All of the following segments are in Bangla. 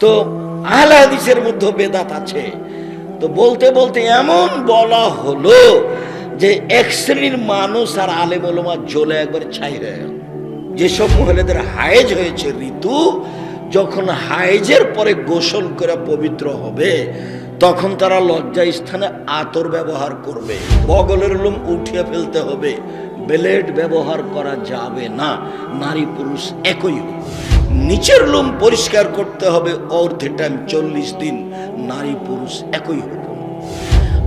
তো আহলে হাদিসের মধ্যে বেদাত আছে। তো বলতে বলতে এমন বলা হলো যে এক শ্রেণীর মানুষ আর আলেম ওলামা জ্বলে একবার ছাই হয়ে গেল। যেসব মহিলাদের হায়েজ হয়েছে ঋতু, যখন হায়েজের পরে গোসল করে পবিত্র হবে তখন তারা লজ্জা স্থানে আতর ব্যবহার করবে, বগলের লোম উঠিয়ে ফেলতে হবে, ব্লেড ব্যবহার করা যাবে না, নারী পুরুষ একই হোক। নিচের লোম পরিষ্কার করতে হবে অর্ধে টাইম 40 দিন, নারী পুরুষ একই হোক।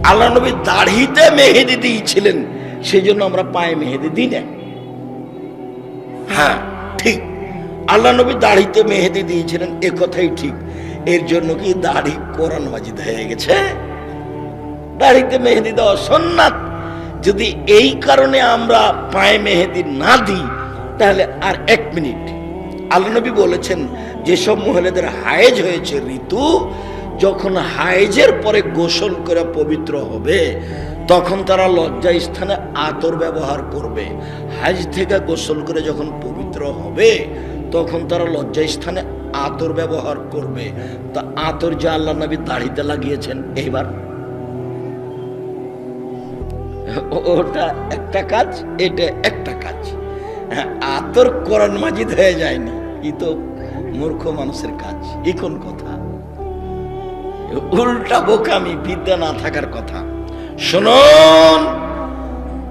আল্লাহ নবী দাড়িতে মেহেদি দিয়েছিলেন, সেই জন্য আমরা পায়ে মেহেদি দিই না। হ্যাঁ ঠিক, আল্লাহ নবী দাড়িতে মেহেদি দিয়েছিলেন, এ কথাই ঠিক। এর জন্য কি দাড়ি কোরআন মাজিদ হয়ে গেছে? দাড়িতে মেহেদি দেওয়া সুন্নাত। যদি এই কারণে আমরা পায়ে মেহেদি না দিই তাহলে আর 1 মিনিট, আল্লাহ নবী বলেছেন যেসব মহিলাদের হায়েজ হয়েছে ঋতু, যখন হায়েজের পরে গোসল করে পবিত্র হবে তখন তারা লজ্জা স্থানে আতর ব্যবহার করবে। হাজ থেকে গোসল করে যখন পবিত্র হবে তখন তারা লজ্জা স্থানে আতর ব্যবহার করবে। তা আতর যে আল্লাহ নবী দাড়িতে লাগিয়েছেন, এইবার ওটা একটা কাজ, এটা একটা কাজ। আতর কোরআন মাজিদ হয়ে যায়নি, ই তো মূর্খ মানুষের কাজ। এই কোন কথা? উল্টা বোকামি, বিদ্যা না থাকার কথা। শুনুন,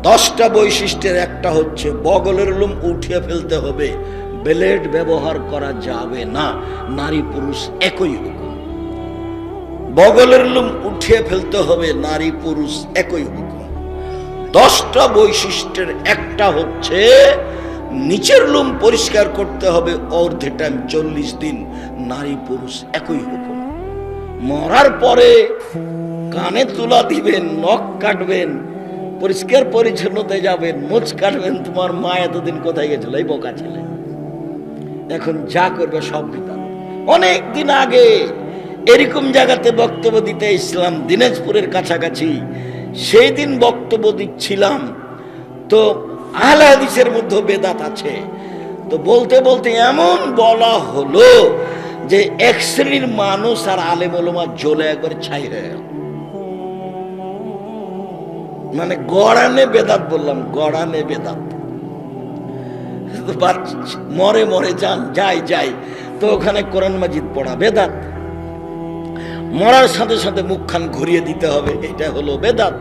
10টা বৈশিষ্ট্যের একটা হচ্ছে বগলের লোম উঠিয়ে ফেলতে হবে, ব্লেড ব্যবহার করা যাবে না, নারী পুরুষ একই হোক। বগলের লোম উঠিয়ে ফেলতে হবে, নারী পুরুষ একই হোক। 10টা বৈশিষ্ট্যের একটা হচ্ছে নিচের লোম পরিষ্কার করতে হবে অর্ধে টাইম 40 দিন, নারী পুরুষ একই হুকুম। মরার পরে কানে তুলা দিবেন, নখ কাটবেন, পরিষ্কার পরিচ্ছন্নতায় যাবেন, মুছ কাটবেন। তোমার মা এতদিন কোথায় গেছিল? এই বোকা ছেলে, এখন যা করবে সব বিধান। অনেক দিন আগে এরকম জায়গাতে বক্তব্য দিতে ইসলাম, দিনাজপুরের কাছাকাছি। সেই দিন বক্তব্য দিচ্ছিলাম, তো আহলে হাদিসের মধ্যে বেদাত আছে। তো বলতে বলতে এমন বলা হলো যে এক শ্রেণীর মানুষ আর আলেম ওলামা জ্বলে একবার ছাই হয়ে গেল। মানে গড়ানে বেদাত বললাম, গড়ানে বেদাত। মরে মরে যান, যাই যাই, তো ওখানে কোরআন মাজিদ পড়া বেদাত। মরার সাথে সাথে মুখখান ঘুরিয়ে দিতে হবে, এটা হলো বেদাত।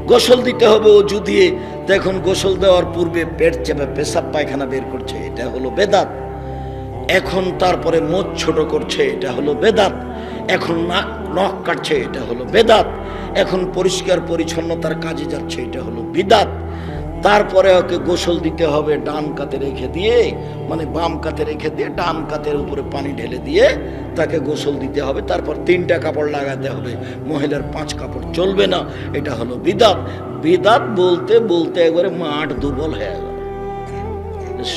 গোসল দিতে হবে অজু দিয়ে, তো এখন গোসল দেওয়ার পূর্বে পেট চেপে পেশাব পায়খানা বের করছে, এটা হলো বেদাত। এখন তারপরে মোচ ছোট করছে, এটা হলো বেদাত। এখন নখ কাটছে, এটা হলো বেদাত। এখন পরিষ্কার পরিচ্ছন্নতার কাজে যাচ্ছে, এটা হলো বিদাত। তারপরে ওকে গোসল দিতে হবে ডান কাতে রেখে দিয়ে, মানে বাম কাতে রেখে দিয়ে ডান কাতের উপরে পানি ঢেলে দিয়ে তাকে গোসল দিতে হবে। তারপর 3টা কাপড় লাগাতে হবে, মহিলার 5 কাপড় চলবে না, এটা হলো বিদাত। বিদাত বলতে বলতে একবারে মাঠ দুর্বল হয়ে গেল,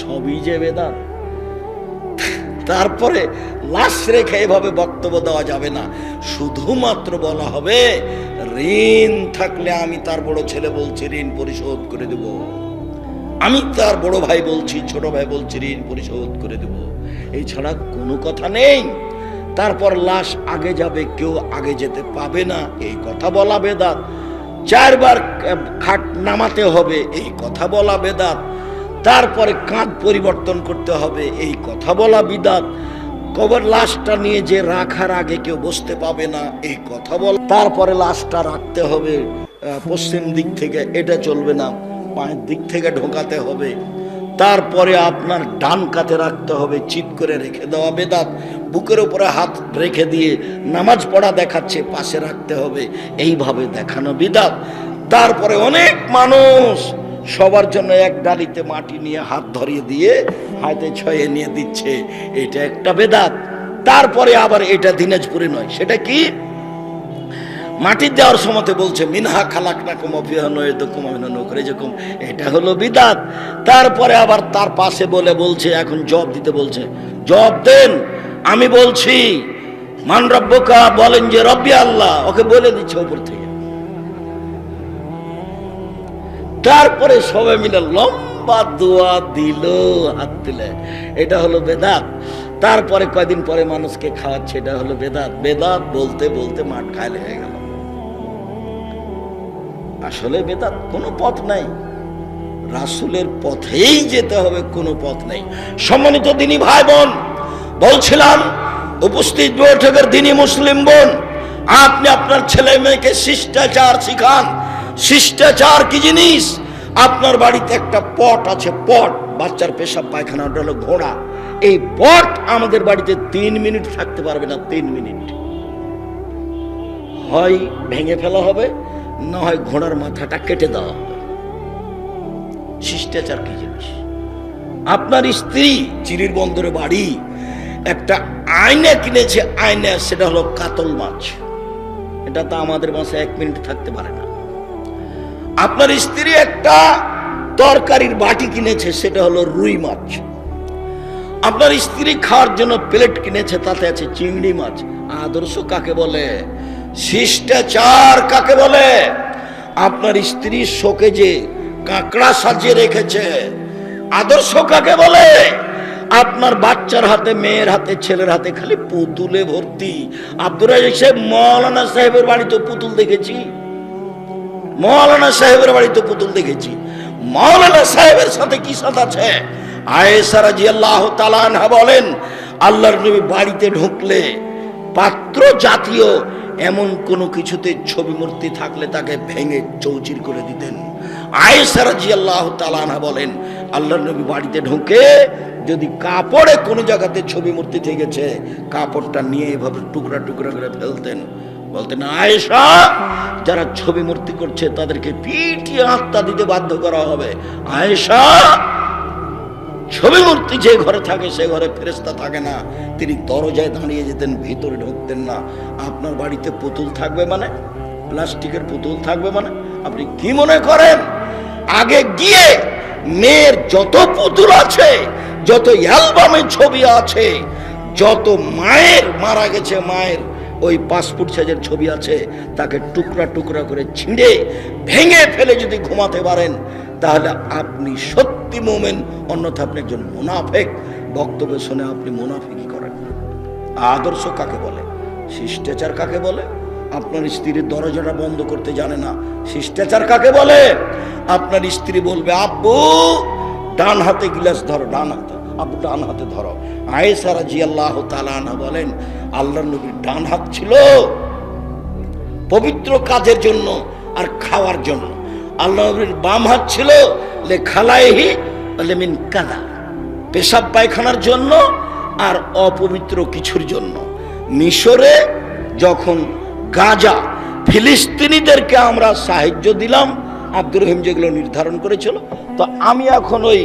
সবই যে বেদাত। তারপরে লাশ রেখে এভাবে বক্তব্য দেওয়া যাবে না, শুধুমাত্র বলা হবে ঋণ থাকলে আমি তার বড় ছেলে বলছি ঋণ পরিশোধ করে দেব, আমি তার বড় ভাই বলছি, ছোট ভাই বলছি ঋণ পরিশোধ করে দেব, এই ছাড়া কোনো কথা নেই। তারপর লাশ আগে যাবে, কেউ আগে যেতে পাবে না, এই কথা বলা বেদাত। 4 বার খাট নামাতে হবে, এই কথা বলা বেদাত। তারপরে কাঁধ পরিবর্তন করতে হবে, এই কথা বলা বিদাত। কবর লাশটা নিয়ে যে রাখার আগে কেউ বসতে পাবে না, এই কথা বলা। তারপরে লাশটা রাখতে হবে পশ্চিম দিক থেকে, এটা চলবে না, পায়ের দিক থেকে ঢোকাতে হবে। তারপরে আপনার ডান কাতে রাখতে হবে, চিৎ করে রেখে দেওয়া বেদাত। বুকের উপরে হাত রেখে দিয়ে নামাজ পড়া দেখাচ্ছে, পাশে রাখতে হবে, এইভাবে দেখানো বিদাত। তারপরে অনেক মানুষ সবার জন্য এক ডালিতে মাটি নিয়ে হাত ধরিয়ে দিয়ে হাতে ছয়ে নিয়ে দিচ্ছে, এটা একটা বেদাত। তারপরে আবার এটা দিনাজপুরে নয়, সেটা কি? মাটি দেওয়ার সময় বলছে মিনহা খালাকনাকুম ওয়া ফিহা নুঈদুকুম ওয়া মিনহা নুখরিজুকুম, এটা হলো বিদাত। তারপরে আবার তার পাশে বলছে, এখন জবাব দিতে বলছে, জবাব দেন। আমি বলছি মান রব্বুকা, বলেন যে রব্বি আল্লাহ, ওকে বলে দিচ্ছে উপর থেকে। তারপরে সবাই মিলে লম্বা দোয়া দিল, হাত দিলে, এটা হলো বেদাত। তারপরে কয়দিন পরে মানুষকে খাওয়াচ্ছে, এটা হলো বেদাত। বেদাত বলতে বলতে মাঠ খায়ল হয়ে গেল। আসলে বেদাত কোনো পথ নাই, রাসূলের পথেই যেতে হবে, কোনো পথ নেই। সম্মানিত দিনী ভাই বোন, বলছিলাম উপস্থিত বৈঠকের দিনী মুসলিম বোন, আপনি আপনার ছেলে মেয়েকে শিষ্টাচার শিখান। শিষ্টাচার কি জিনিস? আপনার বাড়িতে একটা পট আছে, পট, বাচ্চার পেশাব পায়খানা, ওটা হলো ঘোড়া। এই পট আমাদের বাড়িতে 3 মিনিট থাকতে পারবে না। 3 মিনিট হয় ভেঙে ফেলা হবে, না হয় ঘোড়ার মাথাটা কেটে দেওয়া হবে। শিষ্টাচার কি জিনিস? আপনার স্ত্রী চিরির বন্দরে বাড়ি, একটা আয়না কিনেছে, আয়না, সেটা হলো কাতল মাছ, এটা তো আমাদের বাসায় 1 মিনিট থাকতে পারে না। আপনার স্ত্রী একটা তরকারির বাটি কিনেছে, সেটা হলো রুই মাছ। আপনার স্ত্রী খাওয়ার জন্য প্লেট কিনেছে, তাতে আছে চিংড়ি মাছ। আদর্শ কাকে বলে? শিষ্টাচার কাকে বলে? আপনার স্ত্রী শোকেজে কাঁকড়া সাজিয়ে রেখেছে, আদর্শ কাকে বলে? আপনার বাচ্চার হাতে, মেয়ের হাতে, ছেলের হাতে খালি পুতুলে ভর্তি। আব্দুর রাজ্জাক সাহেব, মৌলানা সাহেবের বাড়িতে পুতুল দেখেছি, মৌলানা সাহেবের বাড়িতে পুতুল দেখেছি। মৌলানা সাহেবের সাথে কি সাথ আছে? আয়েশা রাদিয়াল্লাহু তাআলা আনহা বলেন, আল্লাহর নবী বাড়িতে ঢুকলে পাত্র জাতীয় এমন কোনো কিছুতে ছবি মূর্তি থাকলে তাকে ভেঙে চৌচির করে দিতেন। আয়েশা রাদিয়াল্লাহু তাআলা আনহা বলেন, আল্লাহর নবী বাড়িতে ঢুকে যদি কাপড়ে কোনো জায়গাতে ছবি মূর্তি থেকেছে, কাপড়টা নিয়ে এভাবে টুকরা টুকরা করে ফেলতেন। বলতেন, আয়েশা, যারা ছবি মূর্তি করছে তাদেরকে পিটিয়ে হত্যা দিতে বাধ্য করা হবে। আয়েশা, ছবি মূর্তি যে ঘরে থাকে সে ঘরে ফেরেশতা থাকে না। তিনি দরজায় দাঁড়িয়ে যেতেন, ভিতরে ঢুকতেন না। আপনার বাড়িতে পুতুল থাকবে মানে, প্লাস্টিকের পুতুল থাকবে মানে, আপনি কি মনে করেন? আগে গিয়ে মেয়ের যত পুতুল আছে, যত অ্যালবামে ছবি আছে, যত মায়ের মারা গেছে মায়ের ওই পাসপোর্ট সাইজের ছবি আছে, তাকে টুকরা টুকরা করে ছিঁড়ে ভেঙে ফেলে যদি ঘুমাতে পারেন, তাহলে আপনি সত্যি মুমিন, অন্যথা আপনি একজন মুনাফিক। বক্তব্য শুনে আপনি মুনাফিকি করেন। আদর্শ কাকে বলে? শিষ্টাচার কাকে বলে? আপনার স্ত্রীর দরজাটা বন্ধ করতে জানে না, শিষ্টাচার কাকে বলে? আপনার স্ত্রী বলবে, আব্বু ডান হাতে গিলাস ধরো, ডান হাতে, আব্বু ডান হাতে ধরো। আয়েশা রাদিয়াল্লাহু তাআলা আনহা বলেন, আল্লাহর নবীর ডান হাত ছিল পবিত্র কাজের জন্য আর খাওয়ার জন্য, আল্লাহর নবীর বাম হাত ছিল লেখালাইহি মিন কাদা, পেশাব পায়খানার জন্য আর অপবিত্র কিছুর জন্য। মিশরে যখন গাজা ফিলিস্তিনিদেরকে আমরা সাহায্য দিলাম, আব্দুর রহিম যেগুলো নির্ধারণ করেছিল, তো আমি এখন ওই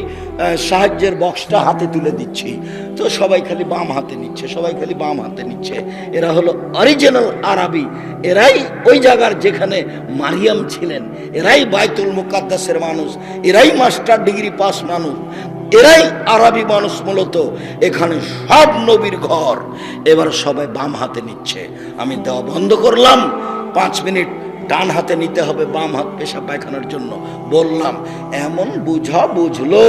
সাহায্যের বক্সটা হাতে তুলে দিচ্ছি, তো সবাই খালি বাম হাতে নিচ্ছে, সবাই খালি বাম হাতে নিচ্ছে। এরা হলো অরিজিনাল আরবি, এরাই ওই জায়গার যেখানে মারিয়াম ছিলেন, এরাই বাইতুল মুকাদ্দাসের মানুষ, এরাই মাস্টার ডিগ্রি পাস মানুষ, এরাই আরবি মানুষ মূলত। এখানে সব নবীর ঘর। এবার সবাই বাম হাতে নিচ্ছে। আমি দেওয়া বন্ধ করলাম, 5 মিনিট ডান হাতে নিতে হবে, বাম হাত পেশাব পায়খানার জন্য বললাম। এমন বুঝলো,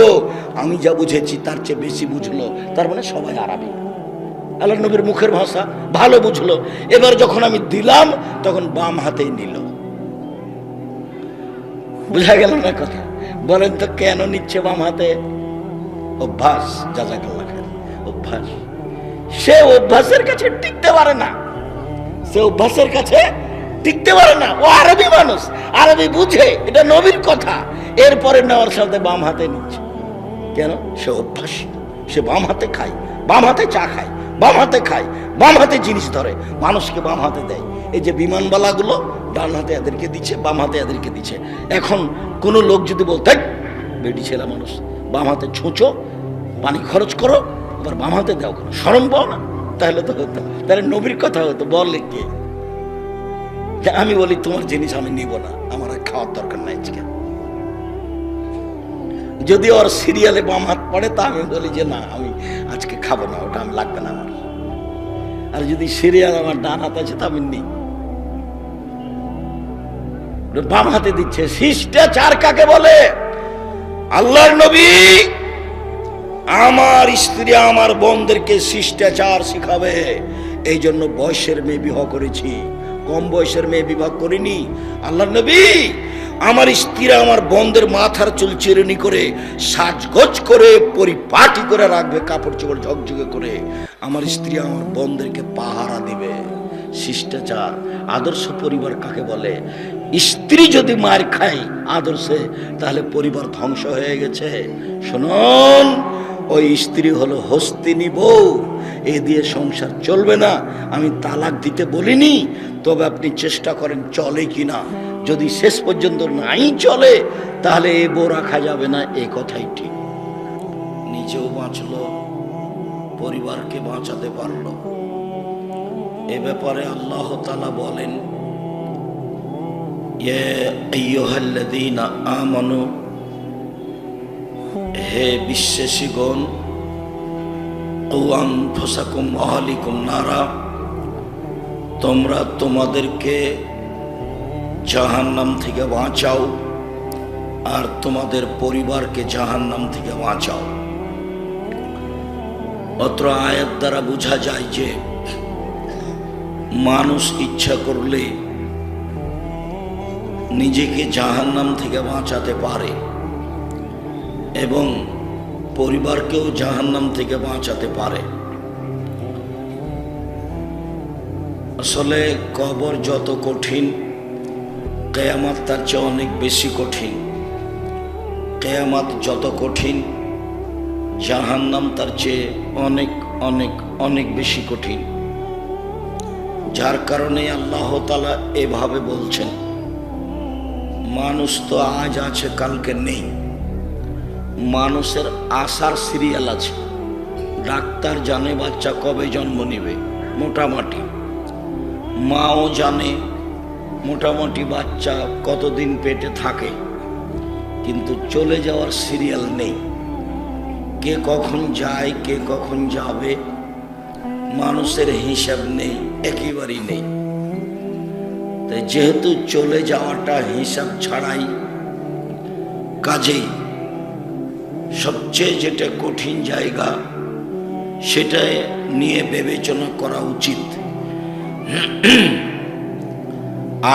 আমি যা বুঝেছি তার চেয়ে বেশি বুঝলো। তার মানে সবাই আরবি, আল্লাহর নবীর মুখের ভাষা ভালো বুঝলো। এবার যখন আমি দিলাম তখন বাম হাতেই নিল। বুঝা গেল না কথা? বলেন তো কেন নিচ্ছে বাম হাতে? অভ্যাস। জাযাকাল্লাহ খাইর। অভ্যাস। সে অভ্যাসের কাছে টিকতে পারে না, সে অভ্যাসের কাছে টিকতে পারে না। ও আরবি মানুষ, আরবি বুঝে, এটা নবীর কথা। এরপরে নেওয়ার সাথে বাম হাতে নিচ্ছে কেন? সে অভ্যাস। সে বাম হাতে খায়, বাম হাতে চা খায়, বাম হাতে খায়, বাম হাতে জিনিস ধরে, মানুষকে বাম হাতে দেয়। এই যে বিমানবালাগুলো ডান হাতে এদেরকে দিচ্ছে, বাম হাতে এদেরকে দিচ্ছে। এখন কোনো লোক যদি বলতে, বেটি ছেলে মানুষ, বাম হাতে ছুঁচো, পানি খরচ করো, আবার বাম হাতে দাও, করো, শরম পাও না? তাহলে তো হতো, তাহলে নবীর কথা হতো। বলে কে? আমি বলি তোমার জিনিস আমি নিব না, আমার খাওয়ার দরকার নাই আজকে। যদি ওর সিরিয়ালে বাম হাত পড়ে তা আমি বলি যে না, আমি আজকে খাবো না, ওটা আমি লাগবে না আমার। আর যদি সিরিয়াল আমার ডান হাত আছে তা আমি নিই। বাম হাতে দিচ্ছে। শিষ্টাচার কাকে বলে? আল্লাহর নবী আমার স্ত্রী আমার বোনদেরকে শিষ্টাচার শিখাবে। এই জন্য বয়সের মেয়ে বিবাহ করেছি, কম বয়সের মেয়ে বিবাহ করিনি। আল্লাহর নবী আমার স্ত্রী আমার বোনদের মাথার চুল চিরুনি করে সাজগোজ করে পরিপাটি করে রাখবে, কাপড় চোপড় ঝকঝকে করে। আমার স্ত্রী আমার বোনদেরকে পাহারা দিবে। শিষ্টাচার, আদর্শ পরিবার কাকে বলে? স্ত্রী যদি মার খায় আদর্শে, তাহলে পরিবার ধ্বংস হয়ে গেছে। শুনুন, ওই স্ত্রী হলো হস্তিনী বউ, এ দিয়ে সংসার চলবে না। আমি তালাক দিতে বলিনি, তবে আপনি চেষ্টা করেন চলে কিনা। যদি শেষ পর্যন্ত নাই চলে, তাহলে এ বউ রাখা যাবে না, এ কথাই ঠিক। নিজেও বাঁচলো, পরিবারকে বাঁচাতে পারলো। এ ব্যাপারে আল্লাহ তাআলা বলেন, ইয়া আইয়ুহাল্লাযীনা আমানু, হে বিশ্বাসীগণ, কু আনফুসাকুম ওয়া আহলিকুম নারা, তোমরা তোমাদেরকে জাহান্নাম থেকে বাঁচাও আর তোমাদের পরিবারকে জাহান্নাম থেকে বাঁচাও। অত্র আয়াত দ্বারা বোঝা যায় যে মানুষ ইচ্ছা করলে নিজেকে জাহান্নাম থেকে বাঁচাতে পারে এবং পরিবারকেও জাহান্নাম থেকে বাঁচাতে পারে। আসলে কবর যত কঠিন, কিয়ামত তার চেয়ে অনেক বেশি কঠিন। কিয়ামত যত কঠিন, জাহান্নাম তার চেয়ে অনেক অনেক অনেক বেশি কঠিন। যার কারণে আল্লাহ তাআলা এভাবে বলছেন, মানুষ তো আজ আছে কালকে নেই। মানুষের আশার সিরিয়াল আছে। ডাক্তার জানে বাচ্চা কবে জন্ম নেবে মোটামুটি, মাও জানে মোটামুটি বাচ্চা কতদিন পেটে থাকে, কিন্তু চলে যাওয়ার সিরিয়াল নেই। কে কখন যায়, কে কখন যাবে, মানুষের হিসাব নেই, একেবারেই নেই। তাই যেহেতু চলে যাওয়াটা হিসাব ছাড়াই, কাজেই সবচেয়ে যেটা কঠিন জায়গা সেটা নিয়ে বিবেচনা করা উচিত।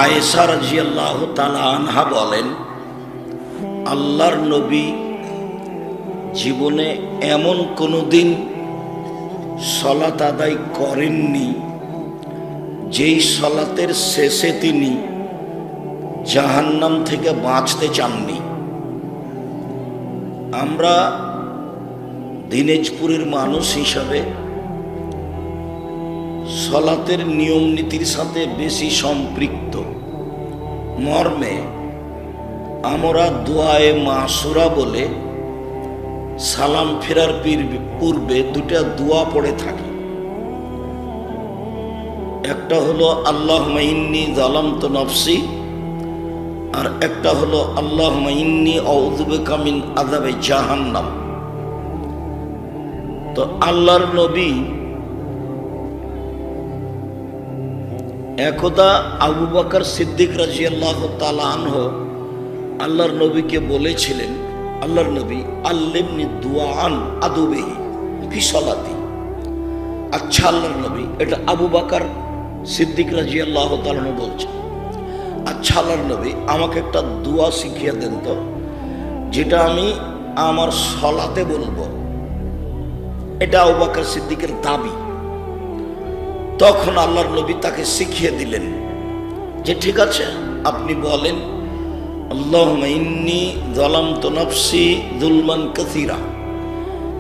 আয়েশা রাদিয়াল্লাহু তাআলা আনহা বলেন, আল্লাহর নবী জীবনে এমন কোনো দিন সালাত আদায় করেননি যেই সালাতের শেষে তিনি জাহান্নাম থেকে বাঁচতে চাননি। আমরা দিনাজপুরের মানুষ হিসাবে সালাতের নিয়ম নীতির সাথে বেশি সম্পৃক্ত মর্মে আমরা দোয়ায়ে মাসুরা বলে সালাম ফেরার পূর্বে দুটা দোয়া পড়ে থাকি। একটা হলো আল্লাহুম্মা ইন্নী যালামতু নাফসি, আর একটা হলো আল্লাহুম্মা ইন্নী আউযু বিকা মিন আযাবি জাহান্নাম। তো আল্লাহর নবী একদা আবু বকর সিদ্দিক রাদিয়াল্লাহু তাআলা আনহু আল্লাহর নবীকে বলেছিলেন, আল্লাহর নবী আল্লিমনি দুআআন আদুবিহি ফি সালাতি। আচ্ছা আল্লাহর নবী, এটা আবু বকর সিদ্দিক রাদিয়াল্লাহু তাআলা বলছেন, আচ্ছা আল্লাহর নবী আমাকে একটা দোয়া শিখিয়ে দেন তো, যেটা আমি আমার সালাতে বলবো। এটা আবু বকর সিদ্দিকের দাবি। তখন আল্লাহর নবী তাকে শিখিয়ে দিলেন যে ঠিক আছে, আপনি বলেন আল্লাহুম্মা ইন্নী যালামতু নাফসি যুলমান কাসীরা।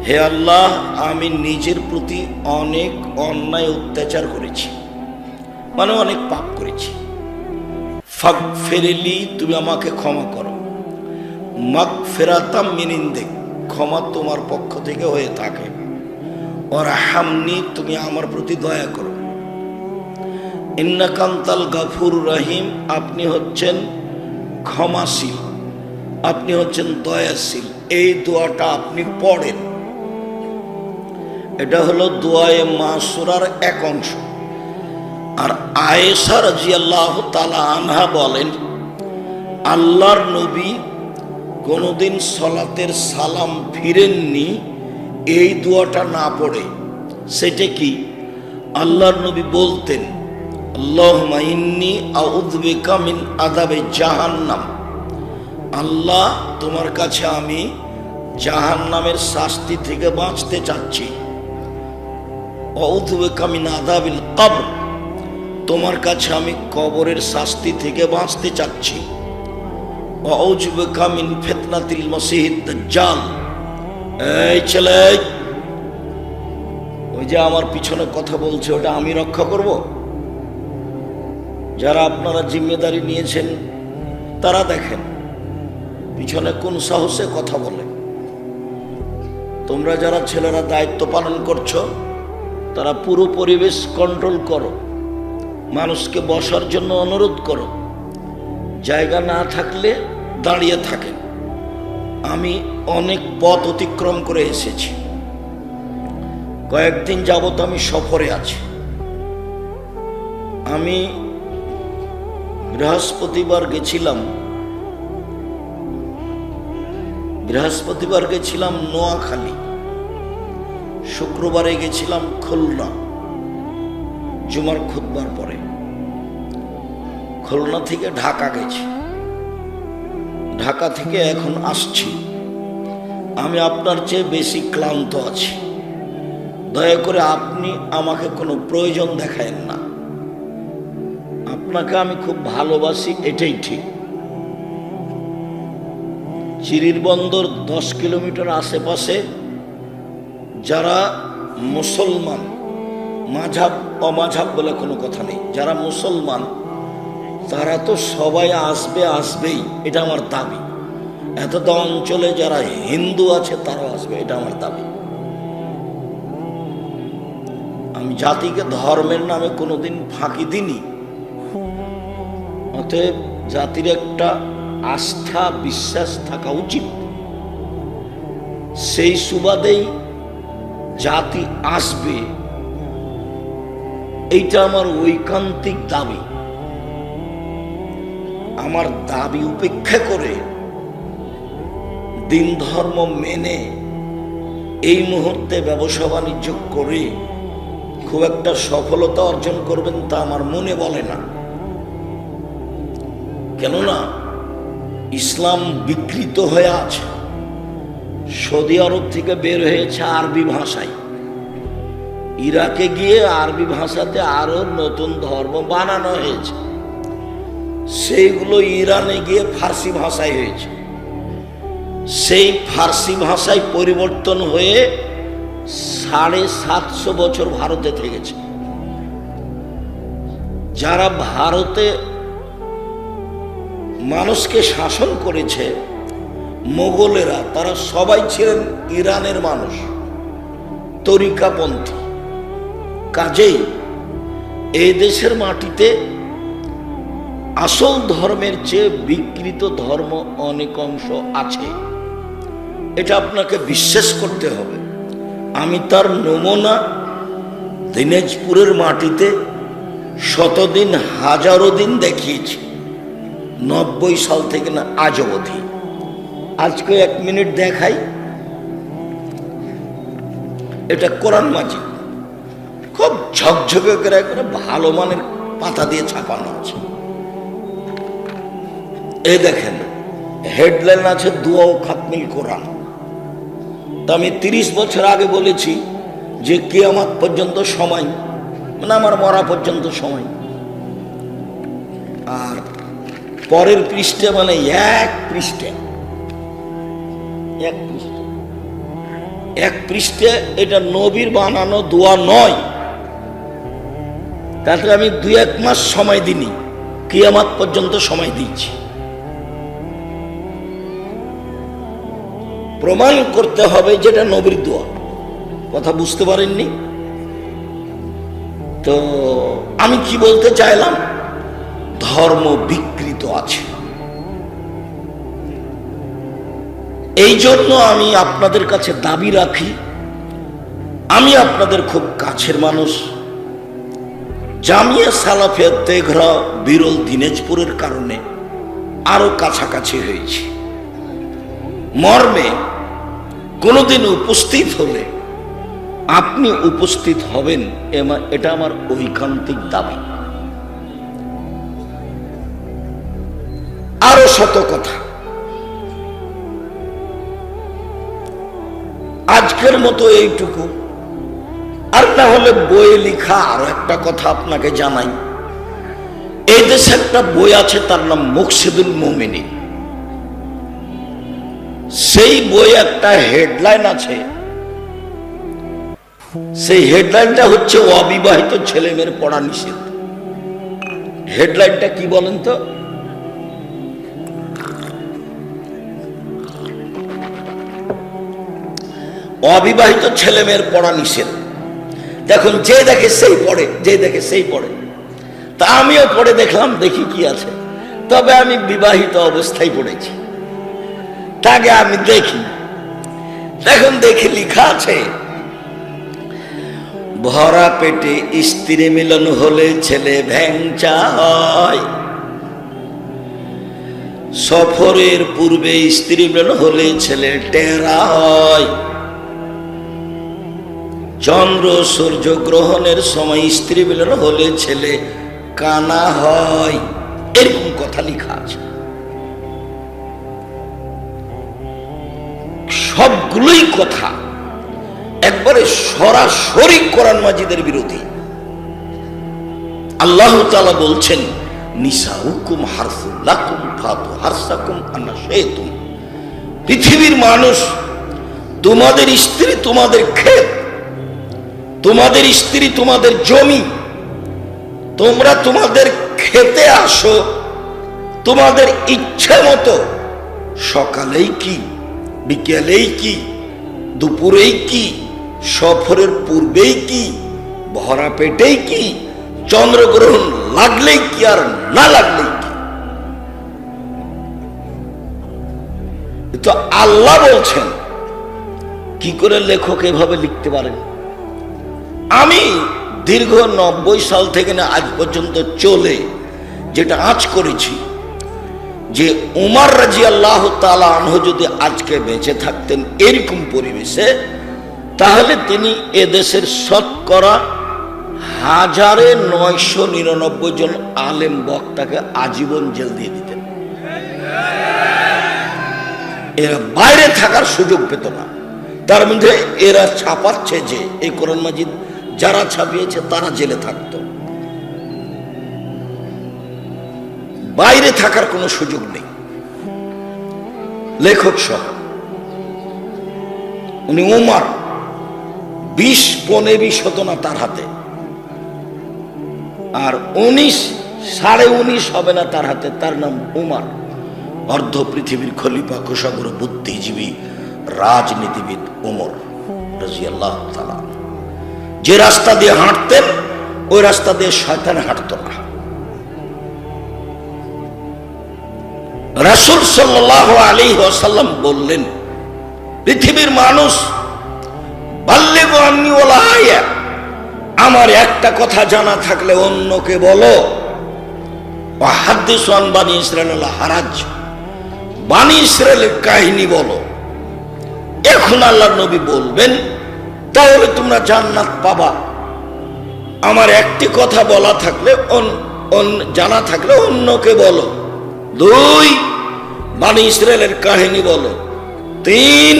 হে আল্লাহ, আমি নিজের প্রতি অনেক অন্যায় অত্যাচার করেছি, মানে অনেক পাপ করেছি। ফাগফিরলি, তুমি আমাকে ক্ষমা করো। মাগফিরাতাম মিন ইনদিক, ক্ষমা তোমার পক্ষ থেকে হয়ে থাকে। ওয়ারহামনি, তুমি আমার প্রতি দয়া করো। ইন্নাকা আনতাল গাফুরুর রহিম, আপনি হচ্ছেন ক্ষমাশীল, আপনি হচ্ছেন দয়াশীল। এই দোয়াটা আপনি পড়েন। এটা হলো দোয়ায়ে মাসুরার এক অংশ। আর আয়েশা রাদিয়াল্লাহু তাআলা আনহা বলেন, আল্লাহর নবী কোনোদিন সালাতের সালাম ফিরেননি এই দোয়াটা না পড়ে, সেটা কি? আল্লাহর নবী বলতেন, আল্লাহুম্মা ইন্নী আউযু বিকা মিন আযাবে জাহান্নাম, আল্লাহ তোমার কাছে আমি জাহান্নামের শাস্তি থেকে বাঁচতে চাচ্ছি। আউযু বিকা মিন আযাবিল কবর, তোমার কাছে আমি কবরের শাস্তি থেকে বাঁচতে চাচ্ছি। আউযু বিকা মিন ফিতনাতিল মাসিহিদ দাজ্জাল। এই ছেলে, ওই যে আমার পিছনে কথা বলছে, ওটা আমি রক্ষা করব? যারা আপনারা জিম্মেদারি নিয়েছেন তারা দেখেন পিছনে কোন সাহসে কথা বলে। তোমরা যারা ছেলেরা দায়িত্ব পালন করছো, তারা পুরো পরিবেশ কন্ট্রোল করো, মানুষকে বসার জন্য অনুরোধ করো, জায়গা না থাকলে দাঁড়িয়ে থাকেন। আমি অনেক পথ অতিক্রম করে এসেছি, কয়েকদিন যাবত আমি সফরে আছি। আমি বৃহস্পতিবার গেছিলাম নোয়াখালী, শুক্রবারে গেছিলাম খুলনা জুমার খুতবার পরে। খুলনা থেকে ঢাকা গেছি, ঢাকা থেকে এখন আসছি। আমি আপনার চেয়ে বেশি ক্লান্ত আছি। দয়া করে আপনি আমাকে কোনো প্রয়োজন দেখায়েন না। আপনাকে আমি খুব ভালোবাসি, এটাই ঠিক। চিরির বন্দর 10 কিলোমিটার আশেপাশে যারা মুসলমান, মাঝাব অমাঝাব বলে কোনো কথা নেই, যারা মুসলমান তারা তো সবাই আসবেই, এটা আমার দাবি। এতটা অঞ্চলে যারা হিন্দু আছে তারাও আসবে, এটা আমার দাবি। আমি জাতিকে ধর্মের নামে কোনোদিন ফাঁকি দিইনি। অতএব জাতির একটা আস্থা বিশ্বাস থাকা উচিত। সেই সুবাদেই জাতি আসবে, এইটা আমার ঐকান্তিক দাবি। আমার দাবি উপেক্ষা করে দিন ধর্ম মেনে এই মুহূর্তে ব্যবসা বাণিজ্য করে খুব একটা সফলতা অর্জন করবেন তা আমার মনে বলে না। কেননা ইসলাম বিকৃত হয়ে আছে। সৌদি আরব থেকে বের হয়েছে আরবি ভাষায়, ইরাকে গিয়ে আরবি ভাষাতে আরো নতুন ধর্ম বানানো হয়েছে, সেইগুলো ইরানে গিয়ে ফার্সি ভাষায় হয়েছে। সেই ফার্সি ভাষায় পরিবর্তন হয়ে 750 বছর ভারতে থেকেছে। যারা ভারতে মানুষকে শাসন করেছে মোগলেরা, তারা সবাই ছিলেন ইরানের মানুষ, তরিকাপন্থী। কাজেই এই দেশের মাটিতে আসল ধর্মের চেয়ে বিকৃত ধর্ম অনেক অংশ আছে, এটা আপনাকে বিশ্বাস করতে হবে। আমি তার নমুনা দিনাজপুরের মাটিতে শতদিন হাজারো দিন দেখিয়েছি, 90 সাল থেকে না আজ অবধি। আজকে 1 মিনিট দেখাই। এটা কোরআন মাজিদ, খুব ঝকঝকে করে ভালো মানের পাতা দিয়ে ছাপানো আছে। এই দেখেন, হেডলাইন আছে দুয়া ও খাতমিল কোরআন। তা আমি 30 বছর আগে বলেছি যে কিয়ামত পর্যন্ত সময়, মানে আমার মরা পর্যন্ত সময়। আর পরের পৃষ্ঠে মানে এক পৃষ্ঠে এটা নবীর বানানো দোয়া নয়। তাতে আমি 2-1 মাস সময় দিইনি, কিয়ামত পর্যন্ত সময় দিচ্ছি। প্রমাণ করতে হবে যেটা নবীর দোয়া। কথা বুঝতে পারেননি তো? আমি কি বলতে চাইলাম, ধর্ম বিকৃত আছে। এই জন্য আমি আপনাদের কাছে দাবি রাখি, আমি আপনাদের খুব কাছের মানুষ। জামিয়া সালাফিয়া তেঘরা বিরল দিনাজপুরের কারণে আরো কাছাকাছি হয়েছি। মর্মে কোনোদিন উপস্থিত হলে আপনি উপস্থিত হবেন, এটা আমার ঐকান্তিক দাবি। আরো শত কথা, আজকের মতো এইটুকু। আর না হলে বইয়ে লেখা আরো একটা কথা আপনাকে জানাই। এই দেশে একটা বই আছে, তার নাম মুকসিদুল মুমিনিন। সেই বই একটা হেডলাইন আছে, সেই হেডলাইনটা হচ্ছে অবিবাহিত ছেলে মেয়ের পড়া নিষেধ। হেডলাইনটা কি বলেন তো? অবিবাহিত ছেলে মেয়ের পড়া নিষেধ। দেখুন, যে দেখে সেই পড়ে, যে দেখে সেই পড়ে। তা আমিও পড়ে দেখলাম, দেখি কি আছে। তবে আমি বিবাহিত অবস্থায় পড়েছি, তাকে আমি দেখি। দেখুন, দেখি লেখা আছে, ভরা পেটে স্ত্রী মিলন হলে ছেলে ভ্যাংচা হয়, সফরের পূর্বে স্ত্রী মিলন হলে ছেলে টেরা হয়, চন্দ্র সূর্য গ্রহণের সময় স্ত্রী মিলন হলে ছেলে কানা হয়। এরকম কথা লেখা আছে। সবগুলোই কথা একবারে সরাসরি কোরআন মাজিদের বিরোধী। আল্লাহ তাআলা বলছেন, নিসাউকুম হারসুল লাকুম ফাতু হারসাকুম আন্না শাইতুম। পৃথিবীর মানুষ, তোমাদের স্ত্রী তোমাদের ক্ষেত, তোমাদের স্ত্রী তোমাদের জমি। তোমরা তোমাদের খেতে আসো তোমাদের ইচ্ছে মতো, সকালেই কি, বিকেলেই কি, দুপুরেই কি, সফরের পূর্বেই কি, ভরা পেটেই কি, চন্দ্রগ্রহণ লাগলেই কি আর না লাগলেই কি। তো আল্লাহ বলছেন, কি করে লেখক এভাবে লিখতে পারেন? আমি দীর্ঘ 90 সাল থেকে না আজ পর্যন্ত চলে যেটা আজ করেছি, যে উমর রাদিয়াল্লাহু তাআলা আনহু যদি আজকে বেঁচে থাকতেন এরকম পরিবেশে, তাহলে তিনি এদেশের শতকরা 1999 জন আলেম বক্তাকে আজীবন জেল দিয়ে দিতেন। এরা বাইরে থাকার সুযোগ পেত না। তার মধ্যে এরা ছাপাচ্ছে যে এই কোরআন মাজিদ যারা ছাপিয়েছে তারা জেলে থাকতো, বাইরে থাকার কোনো সুযোগ নেই। লেখক সহ উনি উমর, 20-15 হতো না তার হাতে, আর 19 19.5 হবে না তার হাতে। তার নাম উমর, অর্ধ পৃথিবীর খলিফা, কোষাগর, বুদ্ধিজীবী, রাজনীতিবিদ উমর রাদিয়াল্লাহু তাআলা। যে রাস্তা দিয়ে হাঁটতেন ওই রাস্তা দিয়ে শয়তান হাঁটতো না। রাসূল সাল্লাল্লাহু আলাইহি ওয়াসাল্লাম বললেন, পৃথিবীর মানুষ, বাল্লিগু আন্নী ওয়ালা আয়া, আমার একটা কথা জানা থাকলে অন্যকে বলো। ওয়া হাদিসু আন বানি ইসরাঈল হারাজ, বানি ইসরাঈলের কাহিনী বলো। এখন আল্লাহর নবী বলবেন, তাহলে তোমরা জান্নাত পাবা। আমার একটি কথা বলা থাকলে জানা থাকলে অন্যকে বলো। 2, বানি ইসরাঈলের কাহিনী বলো। 3,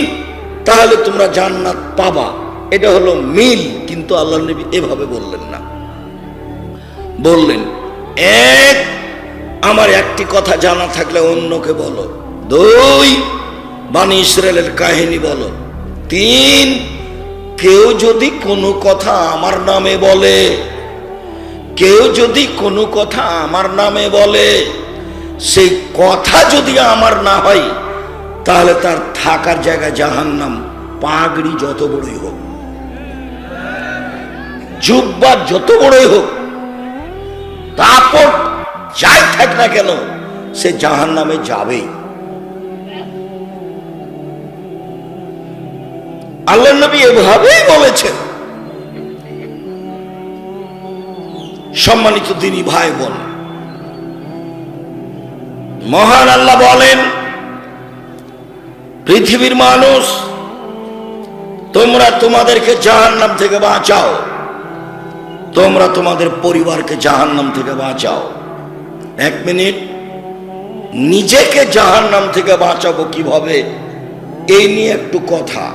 তাহলে তোমরা জান্নাত পাবা। এটা হলো মিল। কিন্তু আল্লাহর নবী এভাবে বললেন না, বললেন 1, আমার একটি কথা জানা থাকলে অন্যকে বলো। 2, বানি ইসরাঈলের কাহিনী বলো। 3, কেউ যদি কোনো কথা আমার নামে বলে, কেউ যদি কোনো কথা আমার নামে বলে, সেই কথা যদি আমার না হয়, তাহলে তার থাকার জায়গা জাহান্নাম। পাগড়ি যত বড়ই হোক, জুব্বা যত বড়ই হোক, দাপট যাই থাক না কেন, সে জাহান্নামে যাবেই। আল্লাহর নবী এভাবেই বলেছেন। সম্মানিত দিনী ভাই বোন, মহান আল্লাহ বলেন, পৃথিবীর মানুষ তোমরা তোমাদেরকে জাহান্নাম থেকে বাঁচাও, তোমরা তোমাদের পরিবারকে জাহান্নাম থেকে বাঁচাও। 1 মিনিট, নিজেকে জাহান্নাম থেকে বাঁচাবো কিভাবে, এই নিয়ে একটু কথা।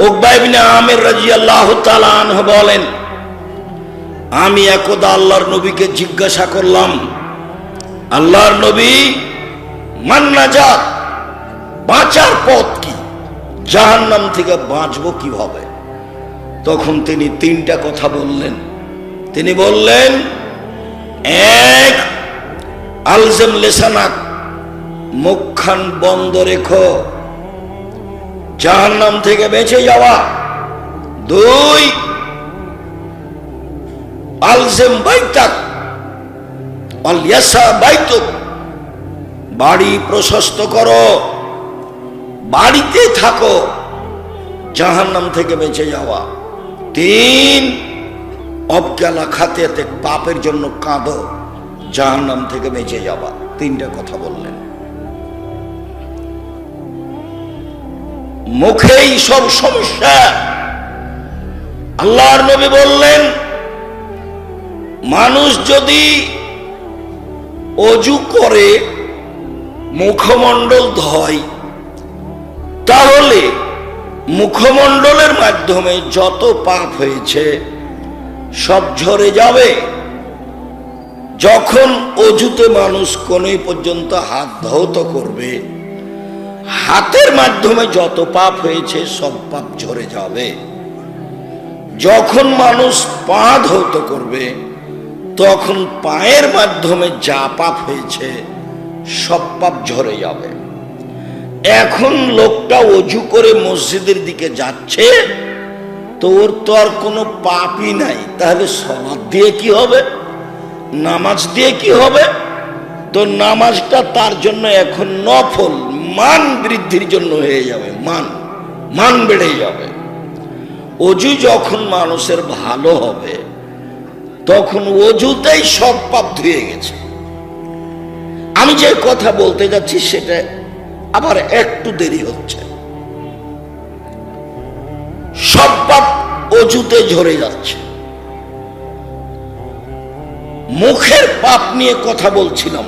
উকবা ইবনে আমির রাদিয়াল্লাহু তাআলা আনহু বলেন, আমি একদা আল্লাহর নবীকে জিজ্ঞাসা করলাম, আল্লাহর নবী, মান নাজাত, বাঁচার পথ কি, জাহান্নাম থেকে বাঁচবো কিভাবে? তখন তিনি 3টা কথা বললেন। তিনি বললেন, 1, আলজাম লিসানাক, মুখখান বন্ধ রেখো, জাহান্নাম থেকে বেঁচে যাওয়া। 2, আলজাম বাইতাক ওয়াল ইয়াসা বাইতুক, বাড়ি প্রশস্ত করো, বাড়িতে থাকো, জাহান্নাম থেকে বেঁচে যাওয়া। 3, অবকালা খাতিয়াতে, পাপের জন্য কাঁদো, জাহান্নাম থেকে বেঁচে যাওয়া। 3টা কথা বললেন। মুখেই সব সমস্যা। আল্লাহর নবী বললেন, মানুষ যদি অজু করে মুখমণ্ডল ধয়, তাহলে মুখমণ্ডলের মাধ্যমে যত পাপ হয়েছে সব ঝরে যাবে। যখন অজুতে মানুষ কোণে পর্যন্ত হাত ধৌত করবে, হাতের মাধ্যমে যত পাপ হয়েছে সব পাপ ঝরে যাবে। যখন মানুষ পা ধৌত করবে, তখন পায়ের মাধ্যমে যা পাপ হয়েছে সব পাপ ঝরে যাবে। এখন লোকটা অজু করে মসজিদের দিকে যাচ্ছে, তোর তো আর কোনো পাপই নাই, তাহলে সালাত দিয়ে কি হবে, নামাজ দিয়ে কি হবে? তো নামাজটা তার জন্য এখন নফল, মান বৃদ্ধির জন্য হয়ে যাবে, মান বেড়ে যাবে। অজু যখন মানুষের ভালো হবে, তখন অজুতেই সব পাপ ধুয়ে গেছে। আমি যে কথা বলতে যাচ্ছি সেটা আবার একটু দেরি হচ্ছে। সব পাপ অজুতে ঝরে যাচ্ছে। মুখের পাপ নিয়ে কথা বলছিলাম,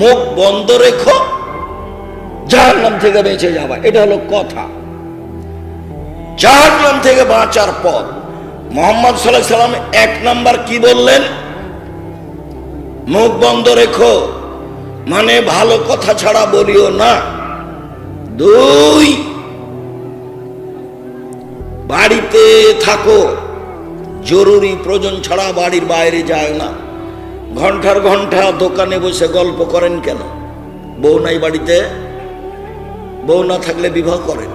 মুখ বন্ধ রেখো, জাহান্নাম থেকে বেঁচে যাবা, এটা হলো কথা। জাহান্নাম থেকে বাঁচার পথ, মুহাম্মদ সাল্লাল্লাহু আলাইহি সাল্লাম 1 নাম্বার কি বললেন? মুখ বন্ধ রেখো, মানে ভালো কথা ছাড়া বলিও না। 2, বাড়িতে থাকো, জরুরি প্রয়োজন ছাড়া বাড়ির বাইরে যায় না। ঘন্টার ঘন্টা দোকানে বসে গল্প করেন কেন? বউ নাই বাড়িতে? বউ না থাকলে বিবাহ করেন,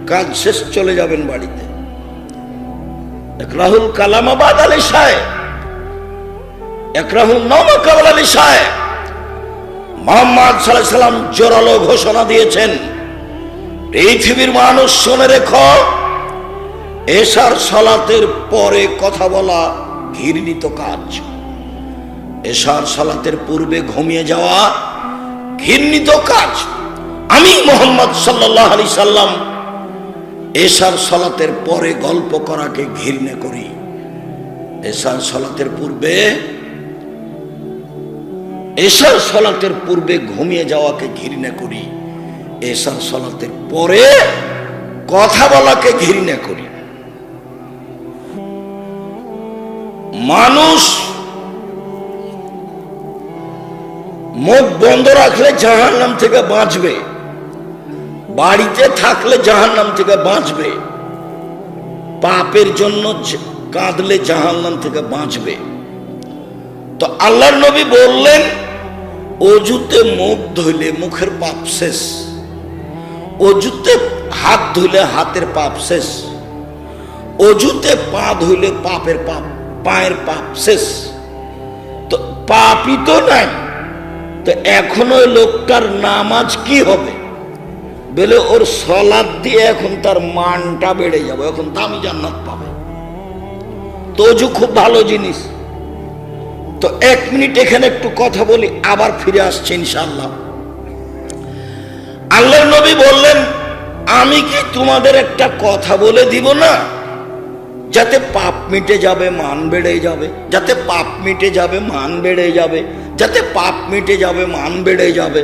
কাজ শেষ চলে যাবেন বাড়িতে। একরাহুল কালামা বাদাল ইশায়ে, একরাহুল নামা কাবলাল ইশায়ে। মুহাম্মদ সাল্লাল্লাহু আলাইহি সাল্লাম জোরালো ঘোষণা দিয়েছেন, পৃথিবীর মানুষ শুনে রেখো, এশার সালাতের পরে কথা বলা ঘৃণিত কাজ। এশার সালাতের পূর্বে ঘুমিয়ে যাওয়া ঘৃণিত কাজ। আমি মুহাম্মদ সাল্লাল্লাহু আলাইহি সাল্লাম এশার সালাতের পরে গল্প করাকে ঘৃণা করি। এশার সালাতের পূর্বে ঘুমিয়ে যাওয়াকে ঘৃণা করি। এশার সালাতের পরে কথা বলাকে ঘৃণা করি। মানুষ মুখ বন্ধ রাখলে জাহান্নাম থেকে বাঁচবে, বাড়িতে থাকলে জাহান্নাম থেকে বাঁচবে, পাপের জন্য কাঁদলে জাহান্নাম থেকে বাঁচবে। তো আল্লাহর নবী বললেন, অজুতে মুখ ধুইলে মুখের পাপ শেষ, অজুতে হাত ধুইলে হাতের পাপ শেষ, অজুতে পা ধুইলে পায়ের পাপ শেষ। তো পাপই তো নাই, তো এখন ওই লোকটার নামাজ কি হবে? বলে ওর সালাত দিয়ে এখন তার মানটা বেড়ে যাবে, এখন দামি জান্নাত পাবে। তো অজু খুব ভালো জিনিস। তো 1 মিনিট এখানে একটু কথা বলি, আবার ফিরে আসছে ইনশাআল্লাহ। আল্লাহর নবী বললেন, আমি কি তোমাদের একটা কথা বলে দিব না, যাতে পাপ মিটে যাবে, মান বেড়ে যাবে, যাতে পাপ মিটে যাবে, মান বেড়ে যাবে, যাতে পাপ মিটে যাবে, মান বেড়ে যাবে।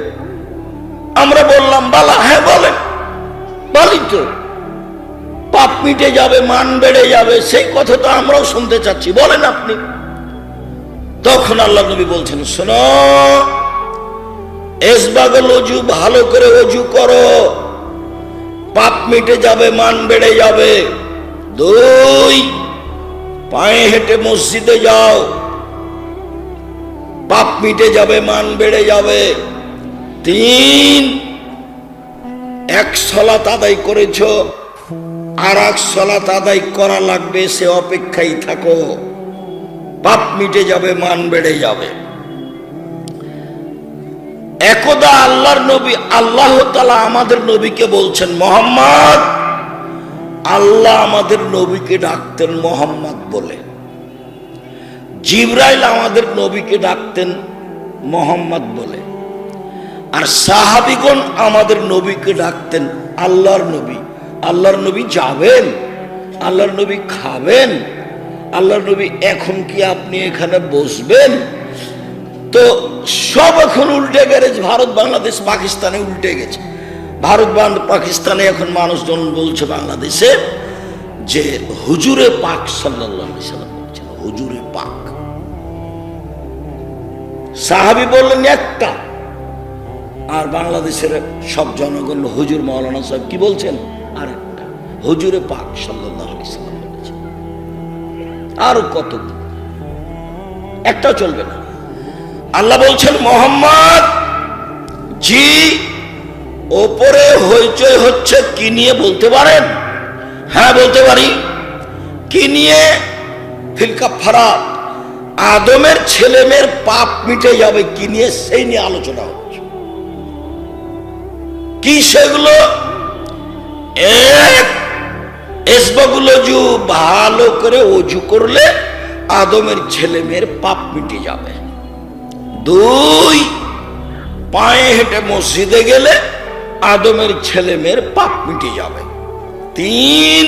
আমরা বললাম বালা, হ্যাঁ বলেন, বলি তো, পাপ মিটে যাবে, মান বেড়ে যাবে, সেই কথা তো আমরাও শুনতে চাচ্ছি, বলেন আপনি। তখন আল্লাহ নবী বলছেন, শোনো, এসবাগল অজু, ভালো করে অজু করো, পাপ মিটে যাবে, মান বেড়ে যাবে। 2, পায়ে হেঁটে মসজিদে যাও, পাপ মিটে যাবে, মান বেড়ে যাবে। 3, এক সালাত আদায় করেছ, আর এক সালাত আদায় করা লাগবে, সে অপেক্ষায় থাকো, পাপ মিটে যাবে, মান বেড়ে যাবে। একদা আল্লাহর নবী, আল্লাহ তাআলা আমাদের নবীকে বলছেন, মুহাম্মদ, আল্লাহ আমাদের নবীকে ডাকতেন মুহাম্মদ বলে, জিবরাইল আমাদের নবীকে ডাকতেন মুহাম্মদ বলে, আর সাহাবীগণ আমাদের নবীকে ডাকতেন আল্লাহর নবী। আল্লাহর নবী যাবেন, আল্লাহর নবী খাবেন, আল্লাহর নবী এখন কি আপনি এখানে বসবেন? তো সব এখন উল্টে গেছে, ভারত বাংলাদেশ পাকিস্তানে উল্টে গেছে। ভারত পাকিস্তানে এখন মানুষজন বলছে বাংলাদেশে যে হুজুরে পাক সাল্লাল্লাহু আলাইহি সাল্লাম বলছেন, হুজুরে পাক। সাহাবী বললেন একটা, আর বাংলাদেশের সব জনগণ হুজুর মাওলানা সাহেব কি বলছেন, আর একটা, হুজুরে পাক সাল্লাল্লাহু আলাইহি সাল্লাম বলেছেন। আরো কত, একটাও চলবে না। আল্লাহ বলছেন, মুহাম্মদ জি, ওপরে হইচই হচ্ছে কি নিয়ে বলতে পারেন? হ্যাঁ বলতে পারি। কি নিয়ে? ফিল কাফারাত, আদমের ছেলে মেয়ের পাপ মিটে যাবে কি নিয়ে, সেই নিয়ে আলোচনা হচ্ছে। কি সেগুলো? এক, এসবাগুল অজু, ভালো করে অজু করলে আদমের ছেলে মেয়ের পাপ মিটে যাবে। 2, পায়ে হেঁটে মসজিদে গেলে আদমের ছেলে মেয়ের পাপ মিটে যাবে। 3,